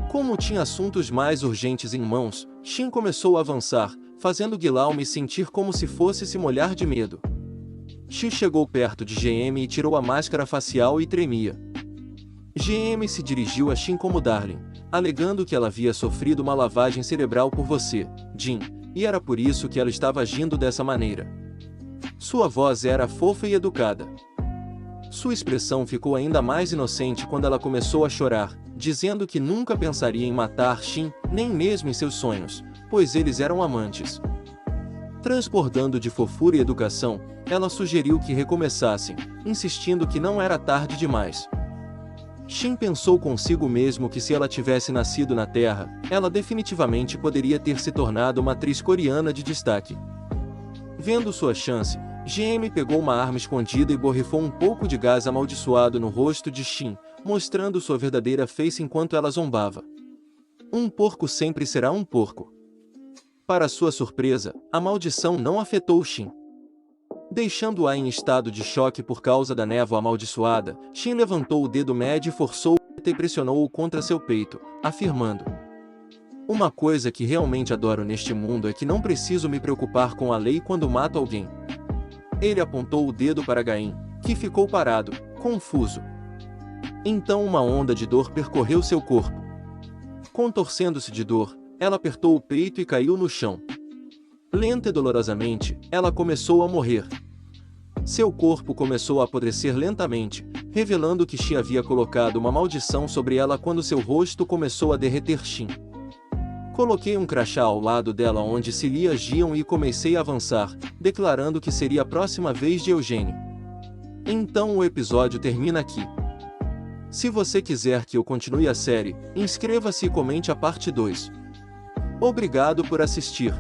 Como tinha assuntos mais urgentes em mãos, Shin começou a avançar, fazendo Guilherme sentir como se fosse se molhar de medo. Shin chegou perto de GM e tirou a máscara facial e tremia. GM se dirigiu a Shin como Darling, alegando que ela havia sofrido uma lavagem cerebral por você, Jin, e era por isso que ela estava agindo dessa maneira. Sua voz era fofa e educada. Sua expressão ficou ainda mais inocente quando ela começou a chorar, dizendo que nunca pensaria em matar Shin, nem mesmo em seus sonhos, pois eles eram amantes. Transbordando de fofura e educação, ela sugeriu que recomeçassem, insistindo que não era tarde demais. Shin pensou consigo mesmo que se ela tivesse nascido na Terra, ela definitivamente poderia ter se tornado uma atriz coreana de destaque. Vendo sua chance, GM pegou uma arma escondida e borrifou um pouco de gás amaldiçoado no rosto de Shin, mostrando sua verdadeira face enquanto ela zombava. Um porco sempre será um porco. Para sua surpresa, a maldição não afetou Shin. Deixando-a em estado de choque por causa da névoa amaldiçoada, Shin levantou o dedo médio e forçou e pressionou-o contra seu peito, afirmando: "Uma coisa que realmente adoro neste mundo é que não preciso me preocupar com a lei quando mato alguém." Ele apontou o dedo para Gain, que ficou parado, confuso. Então uma onda de dor percorreu seu corpo. Contorcendo-se de dor, ela apertou o peito e caiu no chão. Lenta e dolorosamente, ela começou a morrer. Seu corpo começou a apodrecer lentamente, revelando que Shin havia colocado uma maldição sobre ela quando seu rosto começou a derreter Shin. Coloquei um crachá ao lado dela onde se lia Gion e comecei a avançar, declarando que seria a próxima vez de Eugênio. Então o episódio termina aqui. Se você quiser que eu continue a série, inscreva-se e comente a parte 2. Obrigado por assistir.